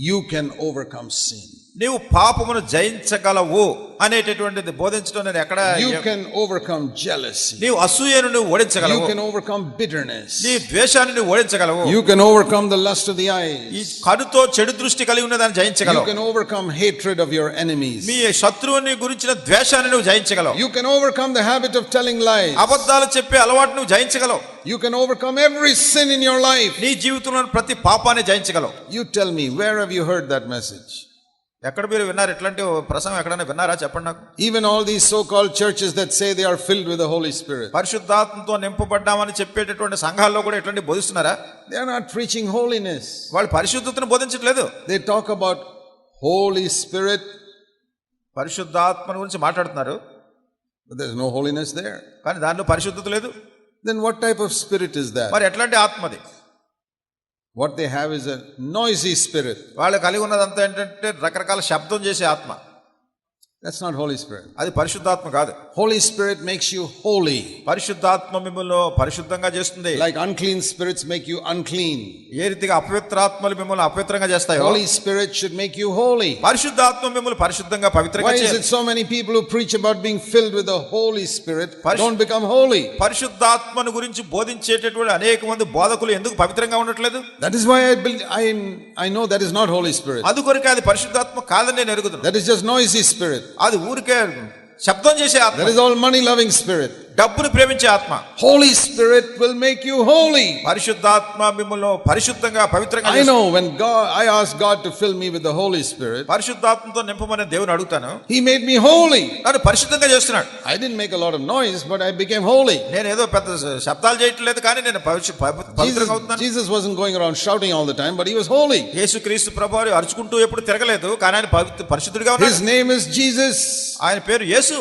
you can overcome sin. నీవు పాపమును జయించగలవు అనేటటువంటిది బోధించడం నేను ఎక్కడ. You can overcome jealousy. నీవు అసూయను నువ్వు ఓడించగలవు. You can overcome bitterness. నీ ద్వేషాన్ని నువ్వు ఓడించగలవు. You can overcome the lust of the ఈ eyes. కనుతో చెడు దృష్టి కలిగి ఉన్న దాన్ని You జయించగలవు. can overcome hatred of your enemies. మీ శత్రువుని గురించిన ద్వేషాన్ని నువ్వు జయించగలవు. You can overcome the habit of telling lies. అబద్ధాలు చెప్పే అలవాటు నువ్వు జయించగలవు. You can overcome every sin in your life. నీ జీవితంలో ప్రతి పాపాన్ని జయించగలవు. You tell me, where have you heard that message? ఎక్కడ మీరు విన్నారు? ఇట్లాంటి ప్రసంగం ఎక్కడైనా విన్నారా? చెప్పండి నాకు. Even all these so-called churches that say they are filled with the Holy Spirit, పరిశుద్ధాత్మతో నింపబడ్డామని చెప్పేటటువంటి సంఘాల్లో కూడా ఇట్లాంటి బోధిస్తున్నారా? they are not preaching holiness. వాళ్ళు పరిశుద్ధతను బోధించట్లేదు. They talk about Holy Spirit, పరిశుద్ధాత్మ గురించి మాట్లాడుతున్నారు, but there's no holiness there. కానీ దానిలో పరిశుద్ధత లేదు. Then what type of spirit is that? మరి ఎట్లాంటి ఆత్మది? What they have is a noisy spirit. వాళ్ళు కలిగి ఉన్నదంతా ఏంటంటే రకరకాల శబ్దం చేసే ఆత్మ. That's not Holy Spirit. అది పరిశుద్ధాత్మ కాదు. Holy Spirit makes you holy. పరిశుద్ధాత్మ మిమ్మల్ని పరిశుద్ధంగా చేస్తుంది. Like unclean spirits make you unclean. ఏ రీతిగా అపవిత్రాత్మలు మిమ్మల్ని అపవిత్రంగా చేస్తాయో, Holy Spirit should make you holy. పరిశుద్ధాత్మ మిమ్మల్ని పరిశుద్ధంగా పవిత్రంగా Why is చేయాలి. it so many people who preach about being filled with the Holy Spirit don't become holy? పరిశుద్ధాత్మను గురించి బోధించేటటువంటి అనేక మంది బోధకులు ఎందుకు పవిత్రంగా ఉండట్లేదు? That is why I know that is not Holy Spirit. అందుకొరకే అది పరిశుద్ధాత్మ కాదని నేను ఎరుగుతున్నాను. That is just noisy spirit. అది ఊరికే శబ్దం చేసే ఆత్మ. That is all money loving spirit. డబ్బును ప్రేమించే ఆత్మ. Holy Spirit will make you holy. పరిశుద్ధాత్మ మిమ్మల్ని పరిశుద్ధంగా పవిత్రంగా I know when I asked God to fill me with the Holy Spirit, పరిశుద్ధాత్మతో నింపమని దేవుని అడుగుతాను, He made me holy. నన్ను పరిశుద్ధంగా చేస్తున్నాడు. I didn't make a lot of noise, but I became holy. నేను ఏదో పెద్ద శబ్దాలు చేయట్లేదు, కానీ నేను పవిత్రంగా అవుతున్నాను. Jesus wasn't going around shouting all the time, but He was holy. యేసుక్రీస్తు ప్రభువారు అరుచుకుంటూ ఎప్పుడు తిరగలేదు, కానీ ఆయన పరిశుద్ధుడిగా ఉన్నాడు. His name is Jesus. ఆయన పేరు యేసు.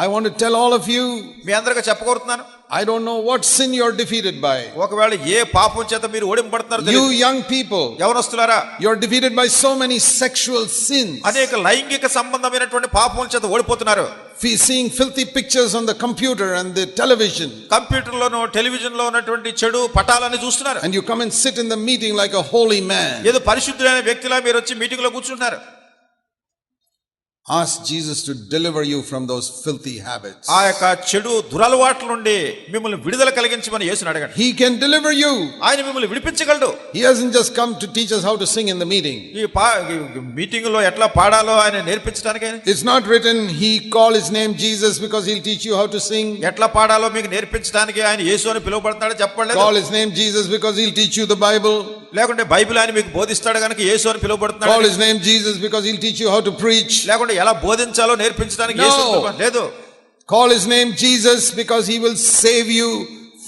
I want to tell all of you, మీ అందరికీ చెప్పగోరుతున్నాను, I don't know what sin you're defeated by. ఒకవేళ ఏ పాపం చేత మీరు ఓడింపబడుతున్నారు, You young people, యవనస్తులారా, you're defeated by so many sexual sins. అనేక లైంగిక సంబంధమైనటువంటి పాపం చేత ఓడిపోతున్నారు. Seeing filthy pictures on the computer and the television, కంప్యూటర్లోనూ టెలివిజన్ లో ఉన్నటువంటి చెడు పటాలని చూస్తున్నారు. and you come and sit in the meeting like a holy man. ఏదో పరిశుద్ధుడైన వ్యక్తిలా మీరు వచ్చి మీటింగ్ లో కూర్చుంటున్నారు. Ask Jesus to deliver you from those filthy habits. ఆ యొక్క చెడు దురలవాట్ల నుండి మిమ్మల్ని విడుదల కలిగించమని యేసుని అడగండి. He can deliver you. ఆయన మిమ్మల్ని విడిపించగలడు. He hasn't just come to teach us how to sing in the meeting. ఈ మీటింగ్ లో ఎట్లా పాడాలో ఆయన నేర్పించడానికి. It's not written He call His name Jesus because He'll teach you how to sing. ఎట్లా పాడాలో మీకు నేర్పించడానికి ఆయన యేసు అని పిలువబడతాడో చెప్పలేదు. Call His name Jesus because He'll teach you the Bible. లేకుంటే బైబిల్ అని మీకు బోధిస్తాడు గనుక యేసు అని Call పిలువబడుతున్నాడు, his name Jesus because he'll teach you how to preach. లేకుంటే ఎలా బోధించాలో నేర్పించడానికి యేసు అని పిలువ- లేదు. Call his name Jesus because he will save you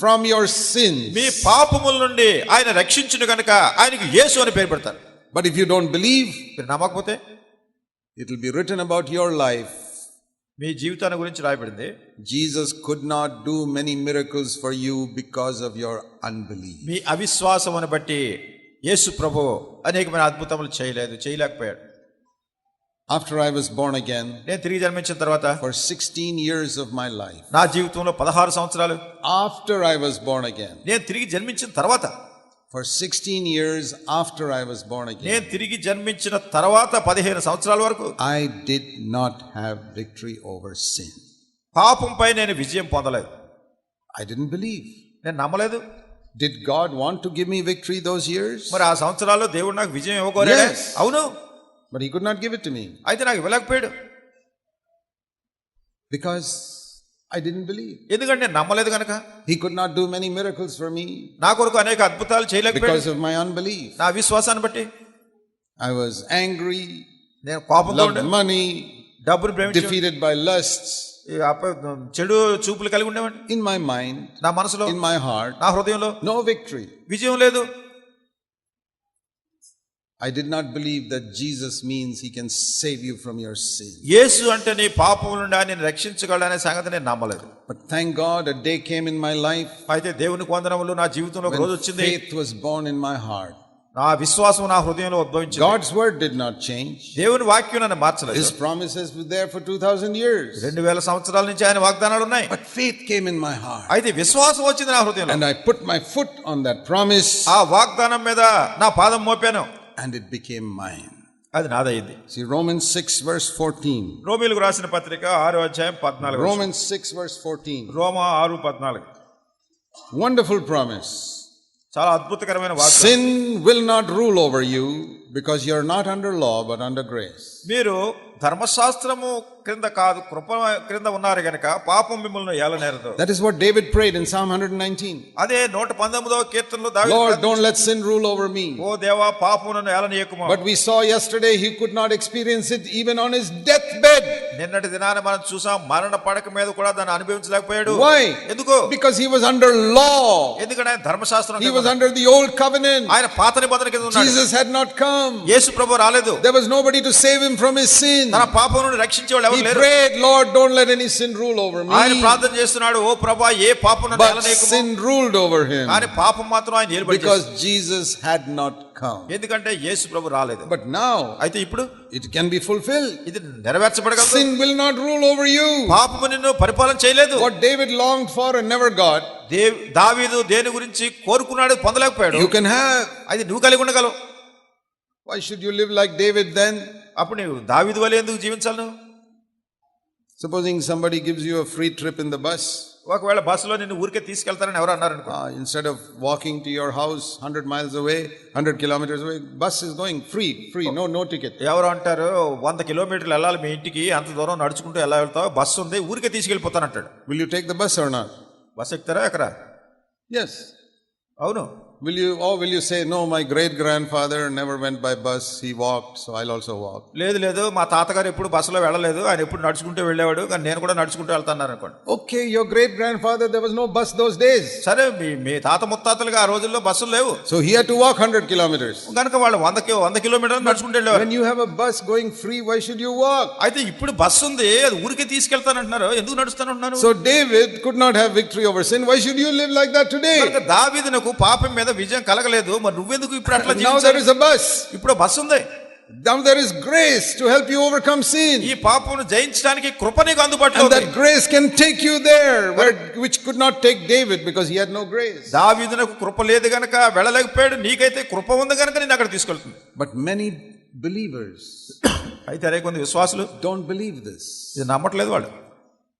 from your sins. మీ పాపముల నుండి ఆయన రక్షించును గనుక ఆయనకు యేసు అని పేరు పెడతారు. But if you don't believe, మీరు నమ్మకపోతే it will be written about your life. మీ జీవితాన్ని గురించి రాయబడింది, Jesus could not do many miracles for you because of your unbelief. మీ అవిశ్వాసమును బట్టి యేసు ప్రభు అనేకమైన అద్భుతములు చేయలేకపోయాడు. After I was born again, నేను తిరిగి జన్మించిన తర్వాత for 16 years of my life, నా జీవితంలో 16 సంవత్సరాలు, after I was born again, నేను తిరిగి జన్మించిన తర్వాత, for 16 years after I was born again, నేను తిరిగి జన్మించిన తర్వాత 15 సంవత్సరాల వరకు I did not have victory over sin. పాపంపై నేను విజయం పొందలేదు. I didn't believe. నేను నమ్మలేదు. Did God want to give me victory those years? మరి ఆ సంవత్సరాల్లో దేవుడు నాకు విజయం ఇవ్వకోలేదా? Yes. అవును, But he could not give it to me అయితే నాకు ఇవ్వలేకపోయాడు. because I didn't believe. ఎందుకంటే నేను నమ్మలేదు కనుక. He could not do many miracles for me నా కొరకు అనేక అద్భుతాలు చేయలేకపోయాడు because of my unbelief. నా విశ్వాసాన్ని బట్టి. I was angry, నేను కోపంతో loved money, డబ్బును ప్రేమించి defeated by lusts చెడు చూపులు కలిగి ఉండేవాడిని. in my mind, నా మనసులో, in my heart, నా హృదయంలో no victory. విజయం లేదు. I did not believe that Jesus means he can save you from your sin. యేసు అంటే నీ పాపముల నుండి ఆయన రక్షించగలడనే సంగతి నేను నమ్మలేదు. But thank God a day came in my life అయితే దేవునికి వందనములు, నా జీవితంలో ఒక రోజు when వచ్చింది, faith was born in my heart. నా విశ్వాసం నా హృదయంలో ఉద్భవించింది. God's word did not change. దేవుని వాక్యం నన్ను మార్చలేదు. His promises were there for 2000 years. 2000 సంవత్సరాల నుంచి ఆయన వాగ్దానాలు ఉన్నాయి. But faith came in my heart. అయితే విశ్వాసం వచ్చింది నా హృదయంలో. And I put my foot on that promise ఆ వాగ్దానం మీద నా పాదం మోపాను, and it became mine. అది నాదైంది. See Romans 6 verse 14. రోమీయులకు రాసిన పత్రిక 6వ అధ్యాయం 14. Romans 6 verse 14. రోమా 6:14. Wonderful promise. చాలా అద్భుతకరమైన వాగ్దానం. Sin will not rule over you because you are not under law but under grace. మీరు ధర్మశాస్త్రము క్రింద కాదు కృప క్రింద ఉన్నారు గనక పాపం మిమ్మల్ని ఏలనేరదు. That is what David prayed in Psalm 119. అదే 119వ కీర్తనలో దావీదు, Lord, don't let sin rule over me. ఓ దేవా పాపము నన్ను ఏలనీయకుమా. But we saw yesterday he could not experience it even on his deathbed. నిన్నటి దినాన మనం చూసాం, మరణ పడక మీద కూడా దాన్ని అనుభవించలేకపోయాడు. Why? ఎందుకు? Because he was under law. ఎందుకంటే ఆయన ధర్మశాస్త్రం He was under the old covenant. ఆయన పాత నిబంధన కింద ఉన్నాడు. Jesus had not come. యేసు ప్రభు రాలేదు. There was nobody to save him from his sin. తన పాపం నుండి రక్షించేవాడు He ఎవరు లేరు. prayed, Lord, don't let any sin rule over me. ఆయన ప్రార్థన చేస్తున్నాడు, ఓ ప్రభువా ఏ పాపం నన్ను But ఏలనీయకుము. sin ruled over him కానీ పాపం మాత్రం ఆయన ఏలుబడి because చేసింది. Jesus had not come. ఎందుకంటే యేసు ప్రభు రాలేదు. But now అయితే ఇప్పుడు it can be fulfilled. ఇది నెరవేర్చబడగలదు. Sin will not rule over you. పాపము నిన్ను పరిపాలన చేయలేదు. What David longed for and never got, దావీదు దేని గురించి కోరుకున్నాడు పొందలేకపోయాడు, you can have. అది నువ్వు కలిగి ఉండగలవు. Why should you live like David then? అప్పుడు నువ్వు దావీదు వలె ఎందుకు జీవించాలి? నువ్వు Supposing somebody gives you a free trip in the bus, ఒకవేళ బస్సులో నిన్ను ఊరికే తీసుకెళ్తారని ఎవరు అన్నారు అనుకో, instead of walking to your house 100 miles away, 100 kilometers away, bus is going free, no ticket. ఎవరు అంటారు 100 కిలోమీటర్లు వెళ్ళాలి మీ ఇంటికి, అంత దూరం నడుచుకుంటూ ఎలా వెళ్తావు, బస్సు ఉంది ఊరికే తీసుకెళ్ళిపోతానంటాడు. Will you take the bus or not? Bus ఎక్కుతారా ఎక్కరా? Yes. అవును. Will you say, no, my great grandfather never went by bus, he walked, so I'll also walk? లేదు మా తాతగారు ఎప్పుడు బస్సులో వెళ్ళలేదు, ఆయన ఎప్పుడు నడుచుకుంటూ వెళ్ళేవాడు, కానీ నేను కూడా నడుచుకుంటూ వెళ్తాను అనుకోండి. Okay, your great grandfather, there was no bus those days. సరే, మీ తాత ముత్తాతలుగా ఆ రోజుల్లో బస్సులు లేవు, So he had to walk 100 kilometers. కనుక వాళ్ళు 100 కిలోమీటర్లు నడుచుకుంటూ వెళ్ళేవారు. When you have a bus going free, why should you walk? అయితే ఇప్పుడు బస్సు ఉంది, అది ఊరికే తీసుకెళ్తానంటున్నారు, ఎందుకు నడుస్తానంటున్నారు? So David could not have victory over sin. Why should you live like that today? కనుక దావీదునకు పాపం మీద విజయం కలగలేదు, మరి నువ్వెందుకు ఇప్పుడు అట్లా Now there is a bus. ఇప్పుడు బస్సు ఉంది. Now there is grace to help you overcome sin. ఈ పాపమును జయించడానికి కృప నీకు అందుబాటులో And ఉంది. that grace can take you there which could not take David because he had no grace. దావీదునకు కృప లేదు గనక వెళ్ళలేకపోయాడు, నీకైతే కృప ఉంది గనక నేను అక్కడ తీసుకెళ్తుంది. But many believers అయితే అనేక మంది విశ్వాసులు don't believe this. ఇది నమ్మట్లేదు. వాళ్ళు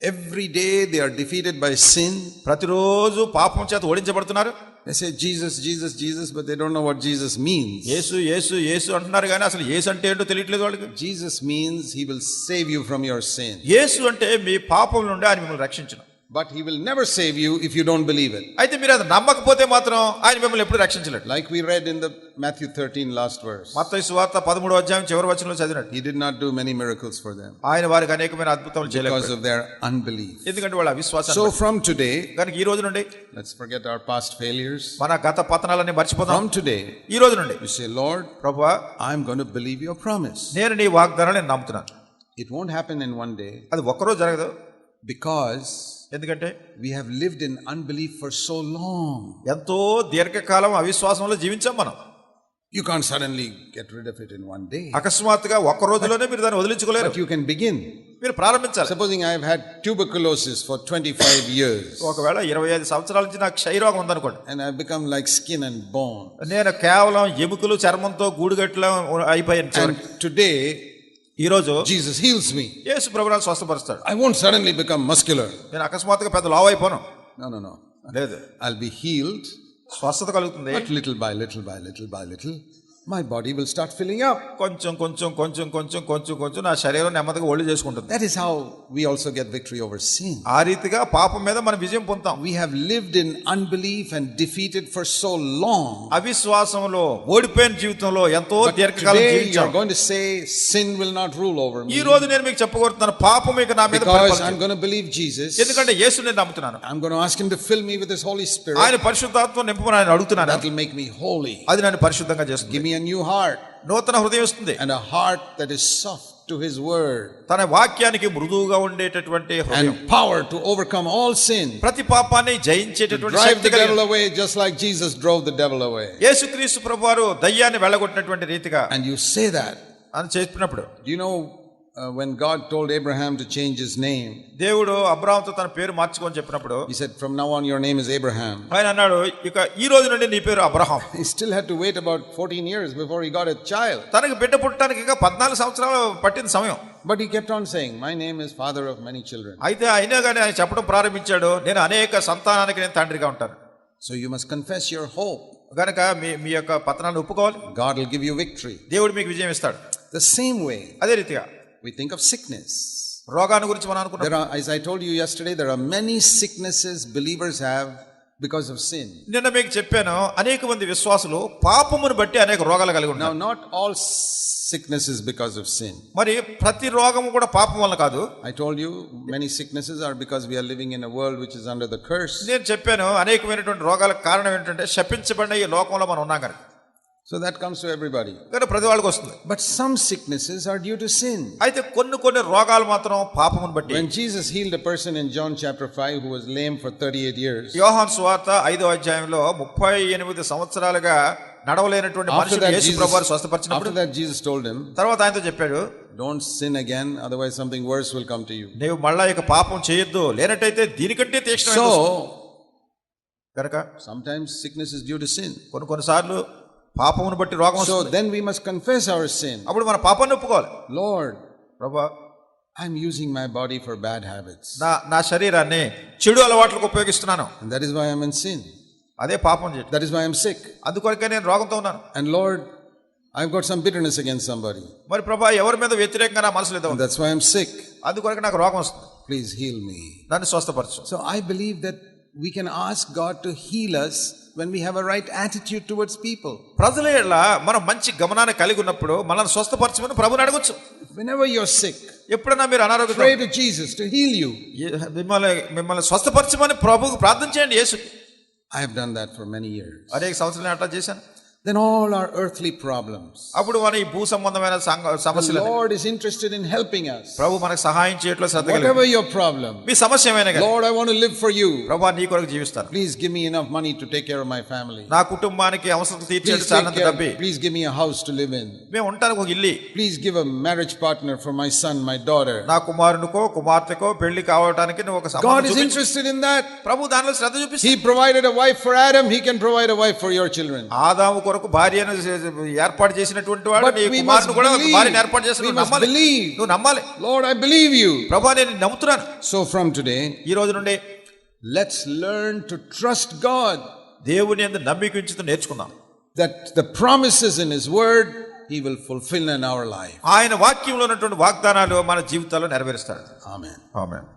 Every day they are defeated by sin. ప్రతిరోజు పాపం చేత ఓడించబడుతున్నారు. They say Jesus, Jesus, Jesus, but they don't know what Jesus means. యేసు యేసు యేసు అంటున్నారు కానీ అసలు యేసు అంటే ఏంటో తెలియట్లేదు వాళ్ళకి. Jesus means he will save you from your sin. యేసు అంటే మీ పాపం నుండి ఆయన మిమ్మల్ని రక్షించును. but he will never save you if you don't believe it. అయితే మీరు అది నమ్మకపోతే మాత్రం ఆయన మిమ్మల్ని ఎప్పుడు రక్షించలేడు. Like we read in the Matthew 13 last verse. మత్తయి సువార్త 13వ అధ్యాయం చివరి వచనంలో చదివినట్టు He did not do many miracles for them ఆయన వారికి అనేకమైన అద్భుతాలు చేయలేదు because of their unbelief. ఎందుకంటే వాళ్ళ అవిశ్వాసం. So from today, కనుక ఈ రోజు నుండి let's forget our past failures. మన గత పతనాలన్నీ మర్చిపోదాం. From today, ఈ రోజు నుండి you say, Lord, ప్రభువా I'm going to believe your promise. నేను నీ వాగ్దానాన్ని నేను నమ్ముతున్నాను. It won't happen in one day అది ఒక్కరోజు జరగదు. because ఎందుకంటే we have lived in unbelief for so long. ఎంతో దీర్ఘకాలం అవిశ్వాసంలో జీవించాం మనం. You can't suddenly get rid of it in one day. అకస్మాత్తుగా ఒక్క రోజులోనే మీరు దాన్ని వదిలించుకోలేరు. But you can begin. మీరు ప్రారంభించాలి. Supposing I have had tuberculosis for 25 years. ఒకవేళ 25 సంవత్సరాల నుంచి నాకు క్షయరోగం ఉందనుకోండి. And I become like skin and bone. నేను కేవలం ఎముకలు చర్మంతో గూడుగట్లా అయిపోయాను. And today ఈ రోజు Jesus heals me. యేసు ప్రభువు స్వస్థపరుస్తాడు. I won't suddenly become muscular. నేను అకస్మాత్తుగా పెద్ద లావు అయిపోను. No. లేదు. I'll be healed. స్వస్థత కలుగుతుంది. But little by little, my body will start filling up. కొంచెం నా శరీరం నెమ్మదిగా ఒళ్ళు చేసుకుంటుంది. That is how we also get victory over sin. ఆ రీతిగా పాపం మీద మనం విజయం పొందుతాం. We have lived in unbelief and defeated for so long. అవిశ్వాసంలో ఓడిపోయిన జీవితంలో ఎంతో But దీర్ఘకాలం today you జీవించాం. are going to say sin will not rule over me. ఈ రోజు నేను మీకు చెప్పగోరుతున్నాను పాపం ఇక నా మీద Because పరిపాలించదు. I'm going to believe Jesus. ఎందుకంటే యేసుని నేను నమ్ముతున్నాను. I'm going to ask him to fill me with his Holy Spirit. ఆయన పరిశుద్ధాత్మ నింపమని ఆయన అడుగుతున్నాను. That will make me holy. అది నన్ను పరిశుద్ధంగా చేస్తుంది. Give me a new heart. నూతన హృదయం వస్తుంది. And a heart that is soft to his word. తన వాక్యానికి మృదువుగా ఉండేటటువంటి హృదయం. And power to overcome all sin. ప్రతి పాపాన్ని జయించేటటువంటి Drive Shakti the devil away just like Jesus drove the devil away. యేసుక్రీస్తు ప్రభువారు దయ్యాన్ని వెళ్ళగొట్టినటువంటి రీతిగా. And you say that. అని చెప్పినప్పుడు Do you know when God told Abraham to change his name? దేవుడు అబ్రాహాముతో తన పేరు మార్చుకొని చెప్పినప్పుడు He said, from now on your name is Abraham. ఆయన అన్నాడు ఇక ఈ రోజు నుండి నీ పేరు Abraham. He still had to wait about 14 years before he got a child. తనకి బిడ్డ పుట్టడానికి ఇంకా 14 సంవత్సరాలు పట్టిన సమయం. But he kept on saying, my name is father of many children. అయితే అయినా కానీ ఆయన చెప్పడం ప్రారంభించాడు, నేను అనేక సంతానానికి నేను తండ్రిగా ఉంటాను. So you must confess your hope. గనక మీ యొక్క పతనాన్ని ఒప్పుకోవాలి. God will give you victory. దేవుడు మీకు విజయం ఇస్తాడు. The same way అదే రీతిగా we think of sickness. రోగాన్ని గురించి మనం అనుకున్నాం. As I told you yesterday, there are many sicknesses believers have because of sin. నిన్న మీకు చెప్పాను, అనేక మంది విశ్వాసులు పాపమును బట్టి అనేక రోగాలు కలిగి ఉన్నారు. Now not all sickness is because of sin. మరి ప్రతి రోగము కూడా పాపం వల్ల కాదు. I told you many sicknesses are because we are living in a world which is under the curse. నేను చెప్పాను అనేకమైనటువంటి రోగాలకు కారణం ఏంటంటే శపించబడిన ఈ లోకంలో మనం ఉన్నాం కనుక. So that comes to everybody. కానీ ప్రతి వాళ్ళకి వస్తుంది. But some sicknesses are due to sin. అయితే కొన్ని రోగాలు మాత్రం పాపమును బట్టి. When Jesus healed a person in John chapter 5 who was lame for 38 years. యోహాను సువార్త 5వ అధ్యాయంలో 38 సంవత్సరాలుగా నడవలేనటువంటి మనిషిని యేసు ప్రభువు స్వస్థపరిచినప్పుడు, after that Jesus told him, తర్వాత ఆయనతో చెప్పాడు, don't sin again, otherwise something worse will come to you. నీవు మళ్ళా ఇక పాపం చేయొద్దు, లేనట్టయితే దీనికంటే తీక్షణమైన కనుక sometimes sickness is due to sin. కొన్నిసార్లు పాపమును బట్టి రోగం వస్తుంది. So then we must confess our sin. అప్పుడు మన పాపాన్ని ఒప్పుకోవాలి. Lord, ప్రభువా, I'm using my body for bad habits. నా శరీరాన్ని చెడు అలవాట్లకు ఉపయోగిస్తున్నాను. And that is why I'm in sin. అదే పాపం చేయడం. That is why I'm sick. అందుకొరకే నేను రోగంతో ఉన్నాను. And Lord, I've got some bitterness against somebody. మరి ప్రభువా, ఎవరి మీద వ్యతిరేకంగా నా మనసులో ఏదో ఉంది. That's why I'm sick. అందుకొరకే నాకు రోగం వస్తుంది. Please heal me. నన్ను స్వస్థపరచు. So I believe that we can ask God to heal us when we have a right attitude towards people. ప్రజల ఎడల మనం మంచి గమనాన్ని కలిగి ఉన్నప్పుడు మనల్ని స్వస్థపరచమని ప్రభువుని అడగొచ్చు. Whenever you're sick, ఎప్పుడైనా మీరు అనారోగ్యంతో, pray to Jesus to heal you. మిమ్మల్ని స్వస్థపరచమని ప్రభువుకు ప్రార్థన చేయండి. యేసు, I have done that for many years. అనేక సంవత్సరాలు అట్లా చేశాను. Then all our earthly problems, అప్పుడు మన ఈ భూ సంబంధమైన సమస్యలు, the Lord is interested in helping us. ప్రభు మనకు సహాయం చేయట్లో శ్రద్ధ కలిగి, Whatever your problem, మీ సమస్య ఏమైనా కానీ, Lord, I want to live for you. ప్రభు నీ కొరకు జీవిస్తాను. Please give me enough money to take care of my family. నా కుటుంబానికి అవసరం తీర్చేది చాలంత డబ్బు. Please give me a house to live in. మేము ఉండడానికి ఒక ఇల్లు. Please give a marriage partner for my son, my daughter. నా కుమారునికో కుమార్తెకో పెళ్లి కావడానికి నువ్వు ఒక సంబంధం God is చూపించు. interested in that. ప్రభు దానిలో శ్రద్ధ చూపిస్తాడు. He provided a wife for Adam, he can provide a wife for your children. ఆదాము కొరకు భార్యను ఏర్పాటు చేసినటువంటి వాడు నీ కుమారుని కూడా భార్యను ఏర్పాటు చేస్తున్నాడు. నువ్వు నమ్మాలి. Lord, I believe you. ప్రభువా, నేను నమ్ముతున్నాను. So from today, ఈ రోజు నుండి let's learn to trust God. దేవుని యందు నమ్మిక ఉంచుతూ నేర్చుకుందాం. That the promises in his word he will fulfill in our life. ఆయన వాక్యంలో ఉన్నటువంటి వాగ్దానాలు మన జీవితాల్లో నెరవేరుస్తాడు. Amen. ఆమేన్.